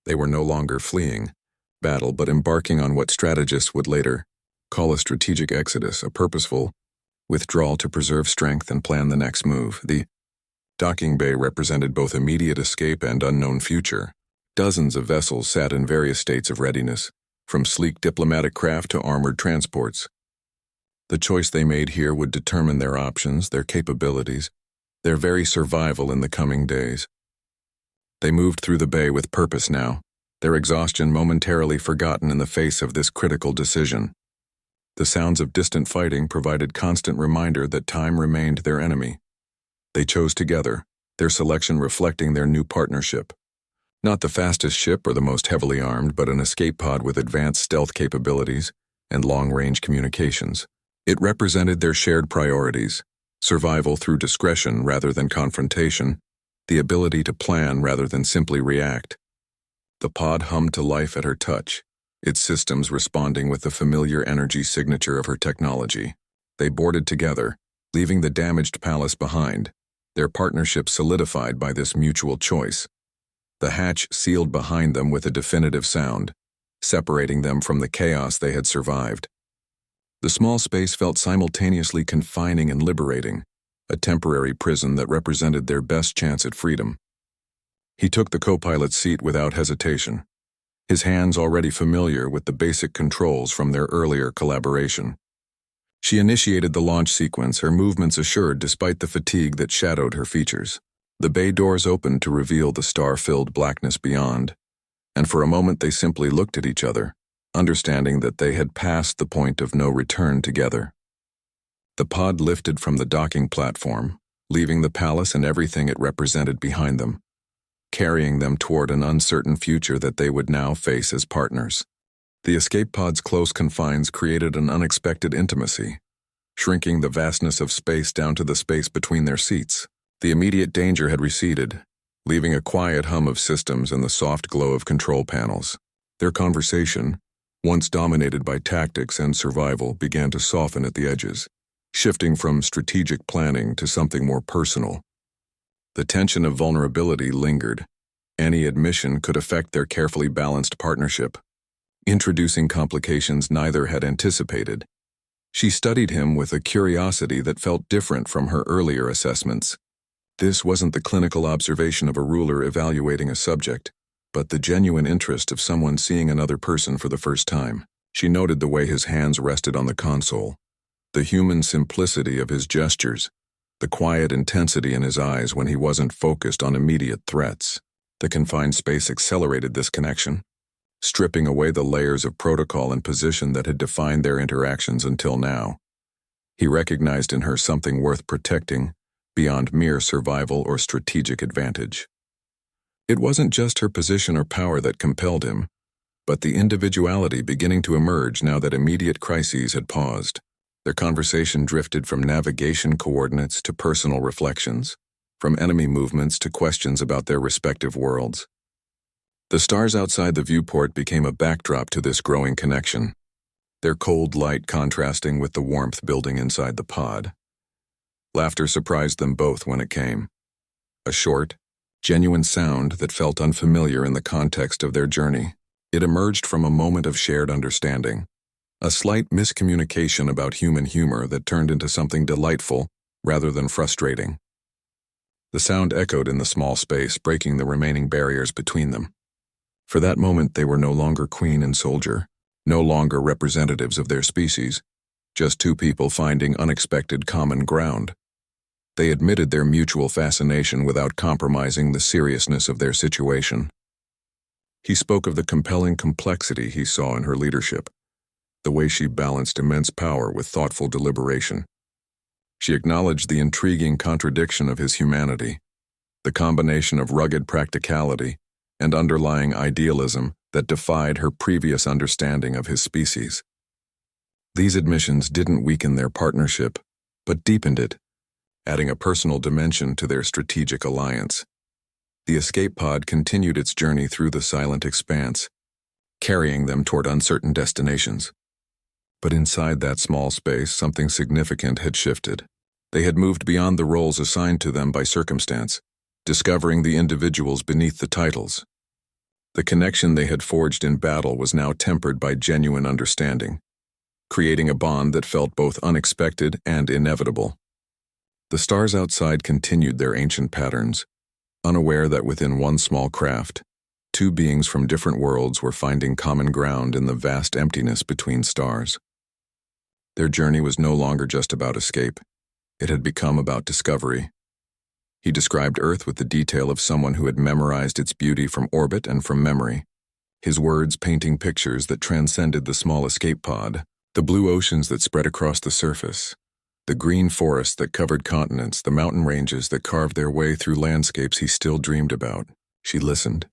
They were no longer fleeing battle but embarking on what strategists would later call a strategic exodus, a purposeful withdrawal to preserve strength and plan the next move. The docking bay represented both immediate escape and unknown future. Dozens of vessels sat in various states of readiness, from sleek diplomatic craft to armored transports. The choice they made here would determine their options, their capabilities, their very survival in the coming days. They moved through the bay with purpose now, their exhaustion momentarily forgotten in the face of this critical decision. The sounds of distant fighting provided constant reminder that time remained their enemy. They chose together, their selection reflecting their new partnership. Not the fastest ship or the most heavily armed, but an escape pod with advanced stealth capabilities and long-range communications. It represented their shared priorities: survival through discretion rather than confrontation, the ability to plan rather than simply react. The pod hummed to life at her touch, its systems responding with the familiar energy signature of her technology. They boarded together, leaving the damaged palace behind, their partnership solidified by this mutual choice. The hatch sealed behind them with a definitive sound, separating them from the chaos they had survived. The small space felt simultaneously confining and liberating, a temporary prison that represented their best chance at freedom. He took the co-pilot's seat without hesitation, his hands already familiar with the basic controls from their earlier collaboration. She initiated the launch sequence, her movements assured despite the fatigue that shadowed her features. The bay doors opened to reveal the star-filled blackness beyond, and for a moment they simply looked at each other, understanding that they had passed the point of no return together. The pod lifted from the docking platform, leaving the palace and everything it represented behind them, carrying them toward an uncertain future that they would now face as partners. The escape pod's close confines created an unexpected intimacy, shrinking the vastness of space down to the space between their seats. The immediate danger had receded, leaving a quiet hum of systems and the soft glow of control panels. Their conversation, once dominated by tactics and survival, began to soften at the edges. shifting from strategic planning to something more personal. The tension of vulnerability lingered. Any admission could affect their carefully balanced partnership, introducing complications neither had anticipated. She studied him with a curiosity that felt different from her earlier assessments. This wasn't the clinical observation of a ruler evaluating a subject, but the genuine interest of someone seeing another person for the first time. She noted the way his hands rested on the console, the human simplicity of his gestures, the quiet intensity in his eyes when he wasn't focused on immediate threats. The confined space accelerated this connection, stripping away the layers of protocol and position that had defined their interactions until now. He recognized in her something worth protecting, beyond mere survival or strategic advantage. It wasn't just her position or power that compelled him, but the individuality beginning to emerge now that immediate crises had paused. Their conversation drifted from navigation coordinates to personal reflections, from enemy movements to questions about their respective worlds. The stars outside the viewport became a backdrop to this growing connection, their cold light contrasting with the warmth building inside the pod. Laughter surprised them both when it came. A short, genuine sound that felt unfamiliar in the context of their journey. It emerged from a moment of shared understanding, a slight miscommunication about human humor that turned into something delightful rather than frustrating. The sound echoed in the small space, breaking the remaining barriers between them. For that moment, they were no longer queen and soldier, no longer representatives of their species, just two people finding unexpected common ground. They admitted their mutual fascination without compromising the seriousness of their situation. He spoke of the compelling complexity he saw in her leadership, the way she balanced immense power with thoughtful deliberation. She acknowledged the intriguing contradiction of his humanity, the combination of rugged practicality and underlying idealism that defied her previous understanding of his species. These admissions didn't weaken their partnership, but deepened it, adding a personal dimension to their strategic alliance. The escape pod continued its journey through the silent expanse, carrying them toward uncertain destinations. But inside that small space, something significant had shifted. They had moved beyond the roles assigned to them by circumstance, discovering the individuals beneath the titles. The connection they had forged in battle was now tempered by genuine understanding, creating a bond that felt both unexpected and inevitable. The stars outside continued their ancient patterns, unaware that within one small craft, two beings from different worlds were finding common ground in the vast emptiness between stars. Their journey was no longer just about escape. It had become about discovery. He described Earth with the detail of someone who had memorized its beauty from orbit and from memory, his words painting pictures that transcended the small escape pod, the blue oceans that spread across the surface, the green forests that covered continents, the mountain ranges that carved their way through landscapes he still dreamed about. She listened,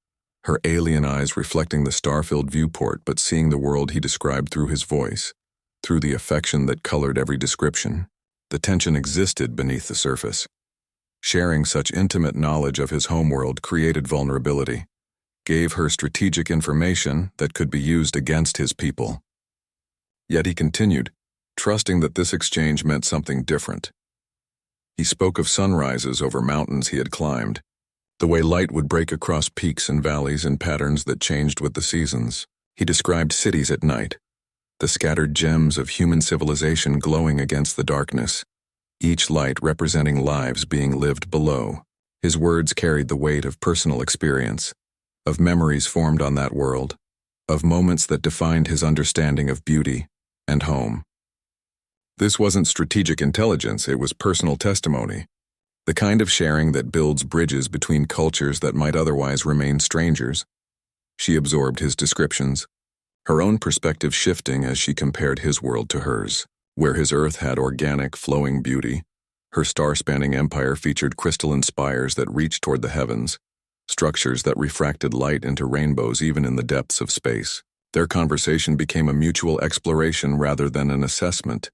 her alien eyes reflecting the star-filled viewport but seeing the world he described through his voice, through the affection that colored every description. The tension existed beneath the surface. Sharing such intimate knowledge of his homeworld created vulnerability, gave her strategic information that could be used against his people. Yet he continued, trusting that this exchange meant something different. He spoke of sunrises over mountains he had climbed, the way light would break across peaks and valleys in patterns that changed with the seasons. He described cities at night, the scattered gems of human civilization glowing against the darkness, each light representing lives being lived below. His words carried the weight of personal experience, of memories formed on that world, of moments that defined his understanding of beauty and home. This wasn't strategic intelligence, it was personal testimony, the kind of sharing that builds bridges between cultures that might otherwise remain strangers. She absorbed his descriptions, her own perspective shifting as she compared his world to hers. Where his Earth had organic, flowing beauty, her star-spanning empire featured crystalline spires that reached toward the heavens, structures that refracted light into rainbows even in the depths of space. Their conversation became a mutual exploration rather than an assessment,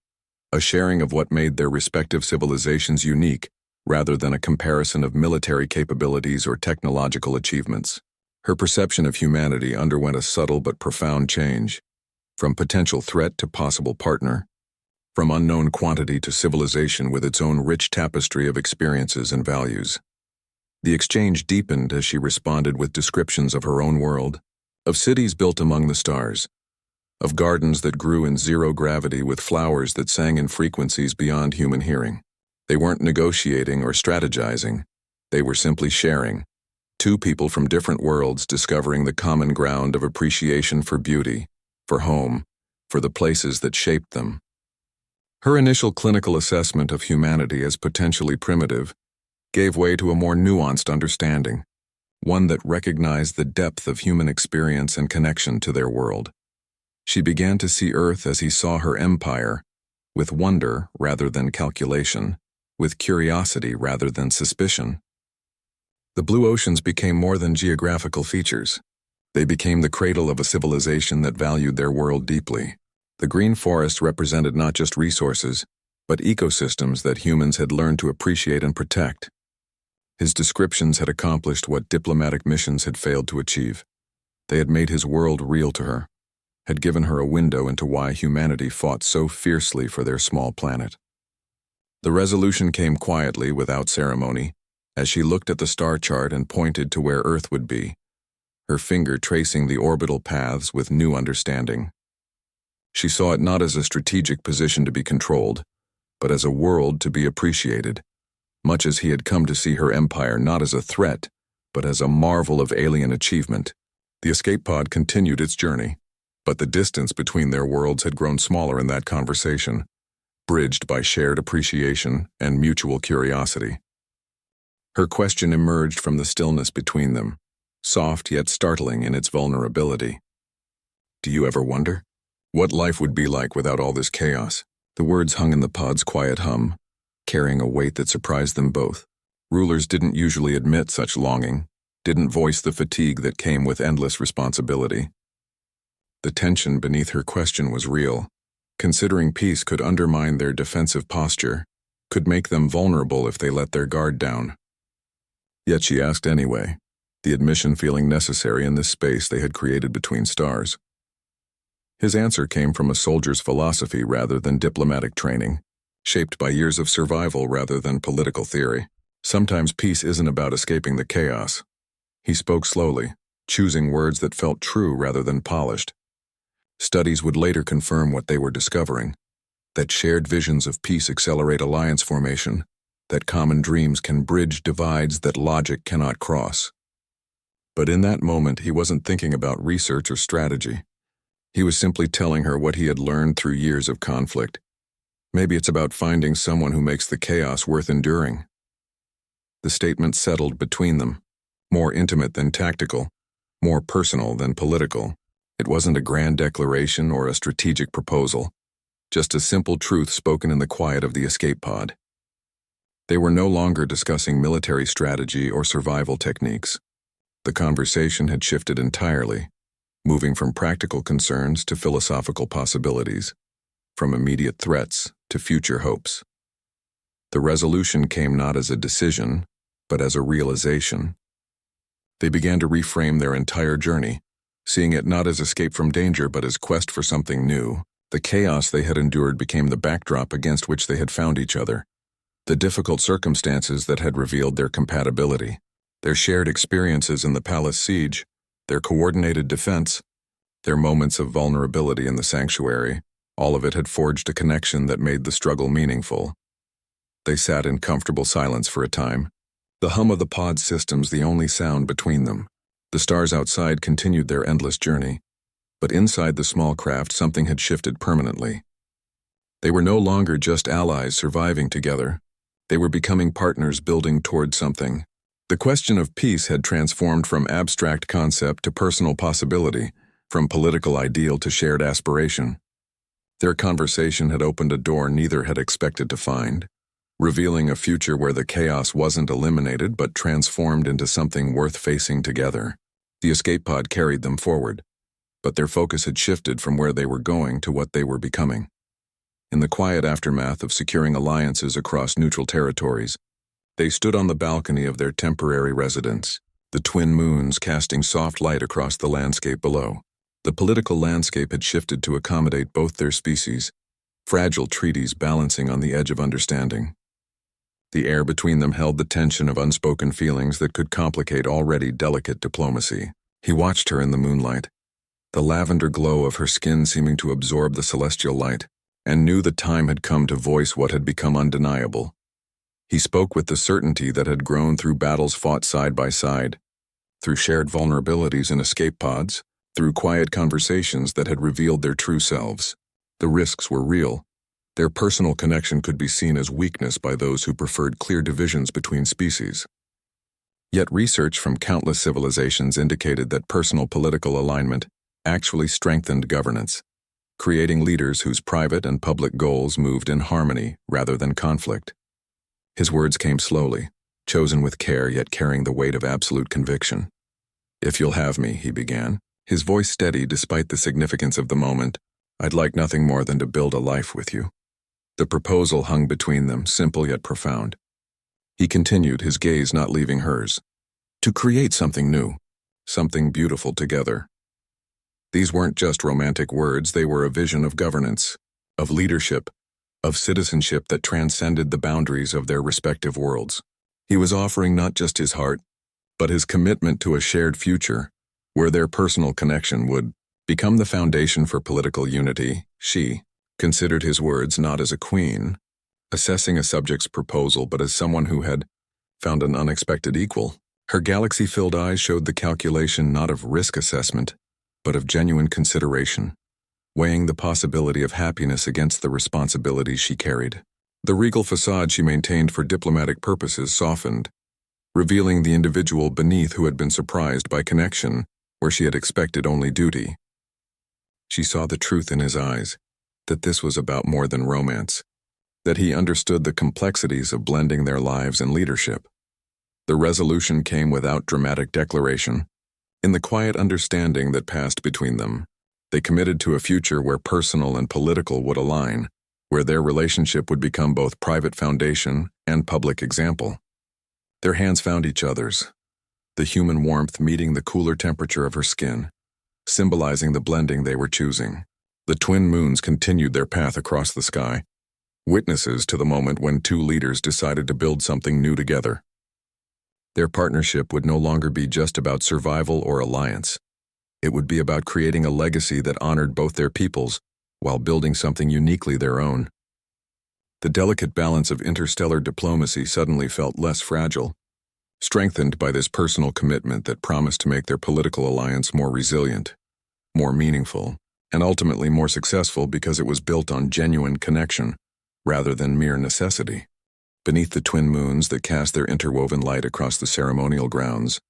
a sharing of what made their respective civilizations unique rather than a comparison of military capabilities or technological achievements. Her perception of humanity underwent a subtle but profound change, from potential threat to possible partner. from unknown quantity to civilization with its own rich tapestry of experiences and values. The exchange deepened as she responded with descriptions of her own world, of cities built among the stars, of gardens that grew in zero gravity with flowers that sang in frequencies beyond human hearing. They weren't negotiating or strategizing, they were simply sharing. Two people from different worlds discovering the common ground of appreciation for beauty, for home, for the places that shaped them. Her initial clinical assessment of humanity as potentially primitive gave way to a more nuanced understanding, one that recognized the depth of human experience and connection to their world. She began to see Earth as he saw her empire, with wonder rather than calculation, with curiosity rather than suspicion. The blue oceans became more than geographical features. They became the cradle of a civilization that valued their world deeply. The green forest represented not just resources, but ecosystems that humans had learned to appreciate and protect. His descriptions had accomplished what diplomatic missions had failed to achieve. They had made his world real to her, had given her a window into why humanity fought so fiercely for their small planet. The resolution came quietly, without ceremony, as she looked at the star chart and pointed to where Earth would be, her finger tracing the orbital paths with new understanding. She saw it not as a strategic position to be controlled, but as a world to be appreciated, much as he had come to see her empire not as a threat, but as a marvel of alien achievement. The escape pod continued its journey, but the distance between their worlds had grown smaller in that conversation, bridged by shared appreciation and mutual curiosity. Her question emerged from the stillness between them, soft yet startling in its vulnerability. Do you ever wonder what life would be like without all this chaos? The words hung in the pod's quiet hum, carrying a weight that surprised them both. Rulers didn't usually admit such longing, didn't voice the fatigue that came with endless responsibility. The tension beneath her question was real. Considering peace could undermine their defensive posture, could make them vulnerable if they let their guard down. Yet she asked anyway, the admission feeling necessary in this space they had created between stars. His answer came from a soldier's philosophy rather than diplomatic training, shaped by years of survival rather than political theory. Sometimes peace isn't about escaping the chaos. He spoke slowly, choosing words that felt true rather than polished. Studies would later confirm what they were discovering, that shared visions of peace accelerate alliance formation, that common dreams can bridge divides that logic cannot cross. But in that moment, he wasn't thinking about research or strategy. He was simply telling her what he had learned through years of conflict. Maybe it's about finding someone who makes the chaos worth enduring. The statement settled between them, more intimate than tactical, more personal than political. It wasn't a grand declaration or a strategic proposal, just a simple truth spoken in the quiet of the escape pod. They were no longer discussing military strategy or survival techniques. The conversation had shifted entirely, moving from practical concerns to philosophical possibilities, from immediate threats to future hopes. The resolution came not as a decision, but as a realization. They began to reframe their entire journey, seeing it not as escape from danger but as quest for something new. The chaos they had endured became the backdrop against which they had found each other, the difficult circumstances that had revealed their compatibility, their shared experiences in the palace siege, their coordinated defense, their moments of vulnerability in the sanctuary. All of it had forged a connection that made the struggle meaningful. They sat in comfortable silence for a time, the hum of the pod systems the only sound between them. The stars outside continued their endless journey, but inside the small craft something had shifted permanently. They were no longer just allies surviving together. They were becoming partners building toward something. The question of peace had transformed from abstract concept to personal possibility, from political ideal to shared aspiration. Their conversation had opened a door neither had expected to find, revealing a future where the chaos wasn't eliminated but transformed into something worth facing together. The escape pod carried them forward, but their focus had shifted from where they were going to what they were becoming. In the quiet aftermath of securing alliances across neutral territories, they stood on the balcony of their temporary residence, the twin moons casting soft light across the landscape below. The political landscape had shifted to accommodate both their species, fragile treaties balancing on the edge of understanding. The air between them held the tension of unspoken feelings that could complicate already delicate diplomacy. He watched her in the moonlight, the lavender glow of her skin seeming to absorb the celestial light, and knew the time had come to voice what had become undeniable. He spoke with the certainty that had grown through battles fought side by side, through shared vulnerabilities in escape pods, through quiet conversations that had revealed their true selves. The risks were real. Their personal connection could be seen as weakness by those who preferred clear divisions between species. Yet research from countless civilizations indicated that personal political alignment actually strengthened governance, creating leaders whose private and public goals moved in harmony rather than conflict. His words came slowly, chosen with care yet carrying the weight of absolute conviction. "If you'll have me," he began, his voice steady despite the significance of the moment, "I'd like nothing more than to build a life with you." The proposal hung between them, simple yet profound. He continued, his gaze not leaving hers. To create something new, something beautiful together. These weren't just romantic words, they were a vision of governance, of leadership, of citizenship that transcended the boundaries of their respective worlds. He was offering not just his heart, but his commitment to a shared future, where their personal connection would become the foundation for political unity. She considered his words not as a queen, assessing a subject's proposal, but as someone who had found an unexpected equal. Her galaxy-filled eyes showed the calculation not of risk assessment, but of genuine consideration, weighing the possibility of happiness against the responsibilities she carried. The regal facade she maintained for diplomatic purposes softened, revealing the individual beneath who had been surprised by connection where she had expected only duty. She saw the truth in his eyes, that this was about more than romance, that he understood the complexities of blending their lives and leadership. The resolution came without dramatic declaration. In the quiet understanding that passed between them, they committed to a future where personal and political would align, where their relationship would become both private foundation and public example. Their hands found each other's, the human warmth meeting the cooler temperature of her skin, symbolizing the blending they were choosing. The twin moons continued their path across the sky, witnesses to the moment when two leaders decided to build something new together. Their partnership would no longer be just about survival or alliance. It would be about creating a legacy that honored both their peoples while building something uniquely their own. The delicate balance of interstellar diplomacy suddenly felt less fragile, strengthened by this personal commitment that promised to make their political alliance more resilient, more meaningful, and ultimately more successful because it was built on genuine connection rather than mere necessity. Beneath the twin moons that cast their interwoven light across the ceremonial grounds,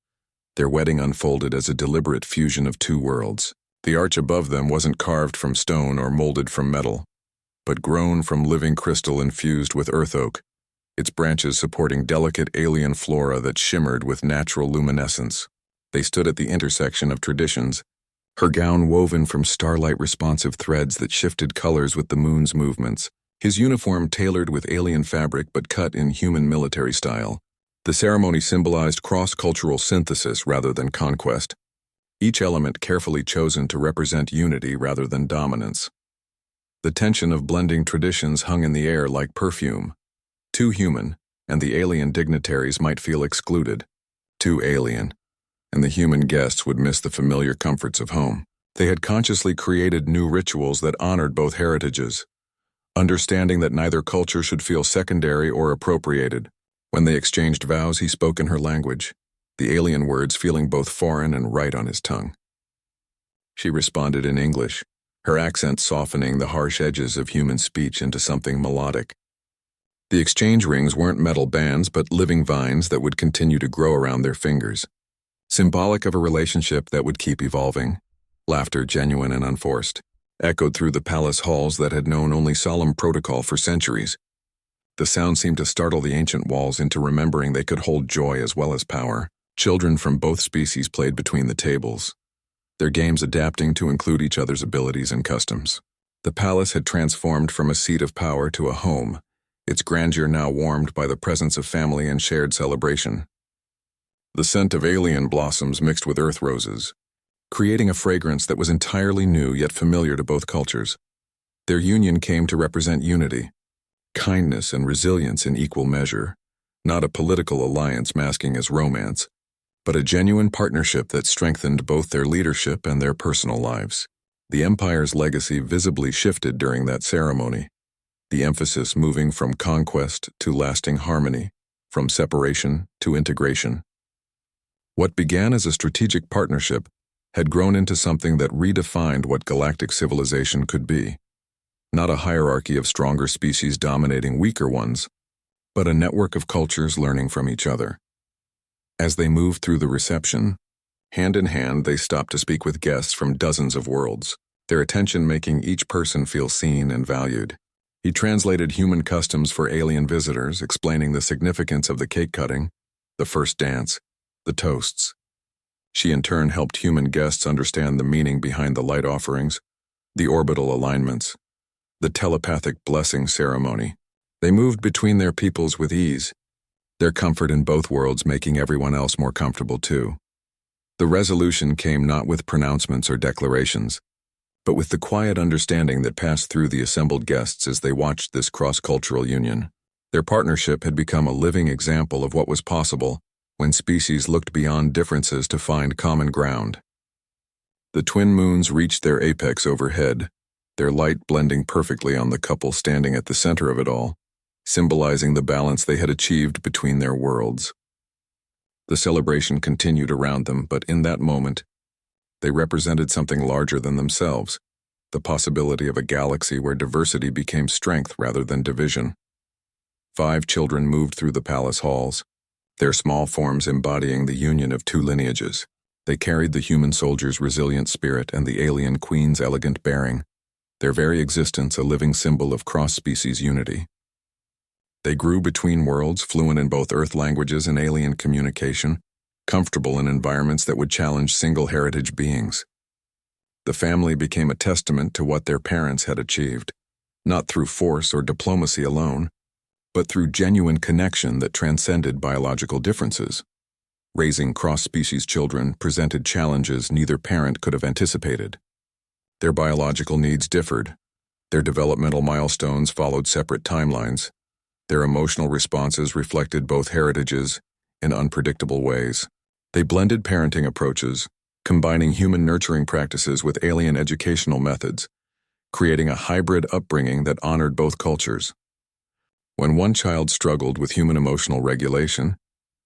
their wedding unfolded as a deliberate fusion of two worlds. The arch above them wasn't carved from stone or molded from metal, but grown from living crystal infused with earth oak, its branches supporting delicate alien flora that shimmered with natural luminescence. They stood at the intersection of traditions, her gown woven from starlight-responsive threads that shifted colors with the moon's movements, his uniform tailored with alien fabric but cut in human military style. The ceremony symbolized cross-cultural synthesis rather than conquest, each element carefully chosen to represent unity rather than dominance. The tension of blending traditions hung in the air like perfume. Too human, and the alien dignitaries might feel excluded. Too alien, and the human guests would miss the familiar comforts of home. They had consciously created new rituals that honored both heritages, understanding that neither culture should feel secondary or appropriated. When they exchanged vows, he spoke in her language, the alien words feeling both foreign and right on his tongue. She responded in English, her accent softening the harsh edges of human speech into something melodic. The exchange rings weren't metal bands but living vines that would continue to grow around their fingers, symbolic of a relationship that would keep evolving. Laughter, genuine and unforced, echoed through the palace halls that had known only solemn protocol for centuries. The sound seemed to startle the ancient walls into remembering they could hold joy as well as power. Children from both species played between the tables, their games adapting to include each other's abilities and customs. The palace had transformed from a seat of power to a home, its grandeur now warmed by the presence of family and shared celebration. The scent of alien blossoms mixed with earth roses, creating a fragrance that was entirely new yet familiar to both cultures. Their union came to represent unity, kindness and resilience in equal measure, not a political alliance masking as romance, but a genuine partnership that strengthened both their leadership and their personal lives. The Empire's legacy visibly shifted during that ceremony, the emphasis moving from conquest to lasting harmony, from separation to integration. What began as a strategic partnership had grown into something that redefined what galactic civilization could be. Not a hierarchy of stronger species dominating weaker ones, but a network of cultures learning from each other. As they moved through the reception, hand in hand they stopped to speak with guests from dozens of worlds, their attention making each person feel seen and valued. He translated human customs for alien visitors, explaining the significance of the cake cutting, the first dance, the toasts. She in turn helped human guests understand the meaning behind the light offerings, the orbital alignments, the telepathic blessing ceremony. They moved between their peoples with ease, their comfort in both worlds making everyone else more comfortable too. The resolution came not with pronouncements or declarations, but with the quiet understanding that passed through the assembled guests as they watched this cross-cultural union. Their partnership had become a living example of what was possible when species looked beyond differences to find common ground. The twin moons reached their apex overhead, their light blending perfectly on the couple standing at the center of it all, symbolizing the balance they had achieved between their worlds. The celebration continued around them, but in that moment, they represented something larger than themselves, the possibility of a galaxy where diversity became strength rather than division. 5 children moved through the palace halls, their small forms embodying the union of 2 lineages. They carried the human soldier's resilient spirit and the alien queen's elegant bearing, their very existence a living symbol of cross-species unity. They grew between worlds, fluent in both Earth languages and alien communication, comfortable in environments that would challenge single heritage beings. The family became a testament to what their parents had achieved, not through force or diplomacy alone, but through genuine connection that transcended biological differences. Raising cross-species children presented challenges neither parent could have anticipated. Their biological needs differed. Their developmental milestones followed separate timelines. Their emotional responses reflected both heritages in unpredictable ways. They blended parenting approaches, combining human nurturing practices with alien educational methods, creating a hybrid upbringing that honored both cultures. When one child struggled with human emotional regulation,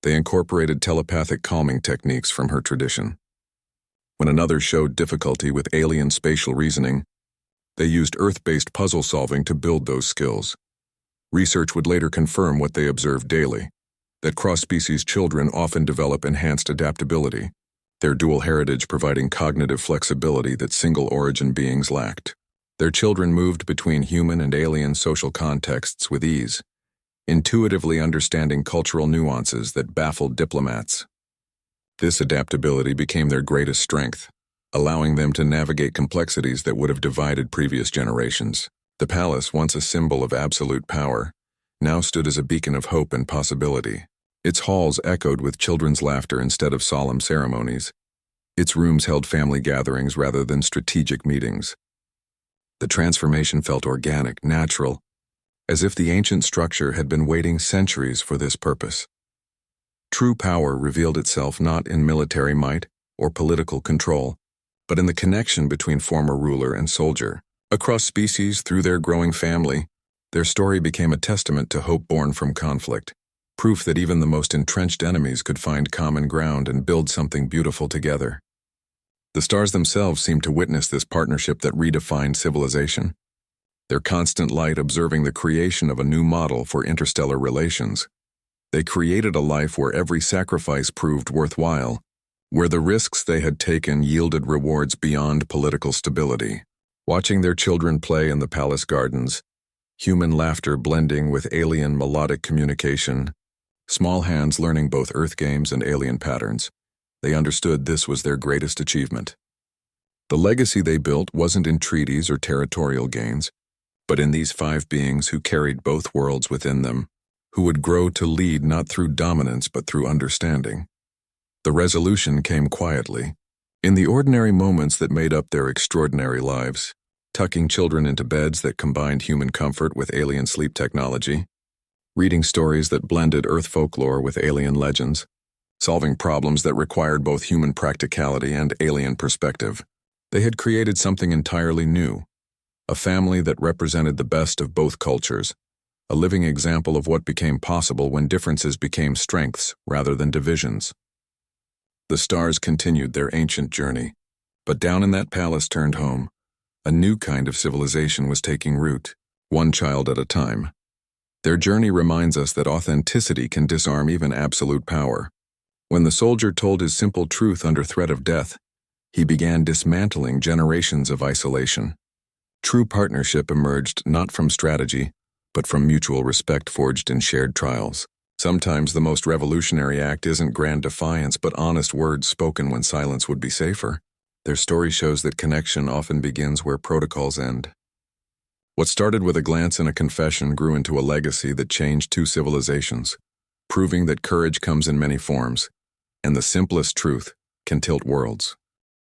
they incorporated telepathic calming techniques from her tradition. When another showed difficulty with alien spatial reasoning, they used Earth-based puzzle solving to build those skills. Research would later confirm what they observed daily, that cross-species children often develop enhanced adaptability, their dual heritage providing cognitive flexibility that single-origin beings lacked. Their children moved between human and alien social contexts with ease, intuitively understanding cultural nuances that baffled diplomats. This adaptability became their greatest strength, allowing them to navigate complexities that would have divided previous generations. The palace, once a symbol of absolute power, now stood as a beacon of hope and possibility. Its halls echoed with children's laughter instead of solemn ceremonies. Its rooms held family gatherings rather than strategic meetings. The transformation felt organic, natural, as if the ancient structure had been waiting centuries for this purpose. True power revealed itself not in military might or political control, but in the connection between former ruler and soldier. Across species, through their growing family, their story became a testament to hope born from conflict, proof that even the most entrenched enemies could find common ground and build something beautiful together. The stars themselves seemed to witness this partnership that redefined civilization, their constant light observing the creation of a new model for interstellar relations. They created a life where every sacrifice proved worthwhile, where the risks they had taken yielded rewards beyond political stability. Watching their children play in the palace gardens, human laughter blending with alien melodic communication, small hands learning both Earth games and alien patterns, they understood this was their greatest achievement. The legacy they built wasn't in treaties or territorial gains, but in these 5 beings who carried both worlds within them, who would grow to lead not through dominance but through understanding. The resolution came quietly, in the ordinary moments that made up their extraordinary lives. tucking children into beds that combined human comfort with alien sleep technology, reading stories that blended Earth folklore with alien legends, solving problems that required both human practicality and alien perspective. They had created something entirely new, a family that represented the best of both cultures, a living example of what became possible when differences became strengths rather than divisions. The stars continued their ancient journey, but down in that palace turned home, a new kind of civilization was taking root, one child at a time. Their journey reminds us that authenticity can disarm even absolute power. When the soldier told his simple truth under threat of death, he began dismantling generations of isolation. True partnership emerged not from strategy, but from mutual respect forged in shared trials. Sometimes the most revolutionary act isn't grand defiance, but honest words spoken when silence would be safer. Their story shows that connection often begins where protocols end. What started with a glance and a confession grew into a legacy that changed two civilizations, proving that courage comes in many forms, and the simplest truth can tilt worlds.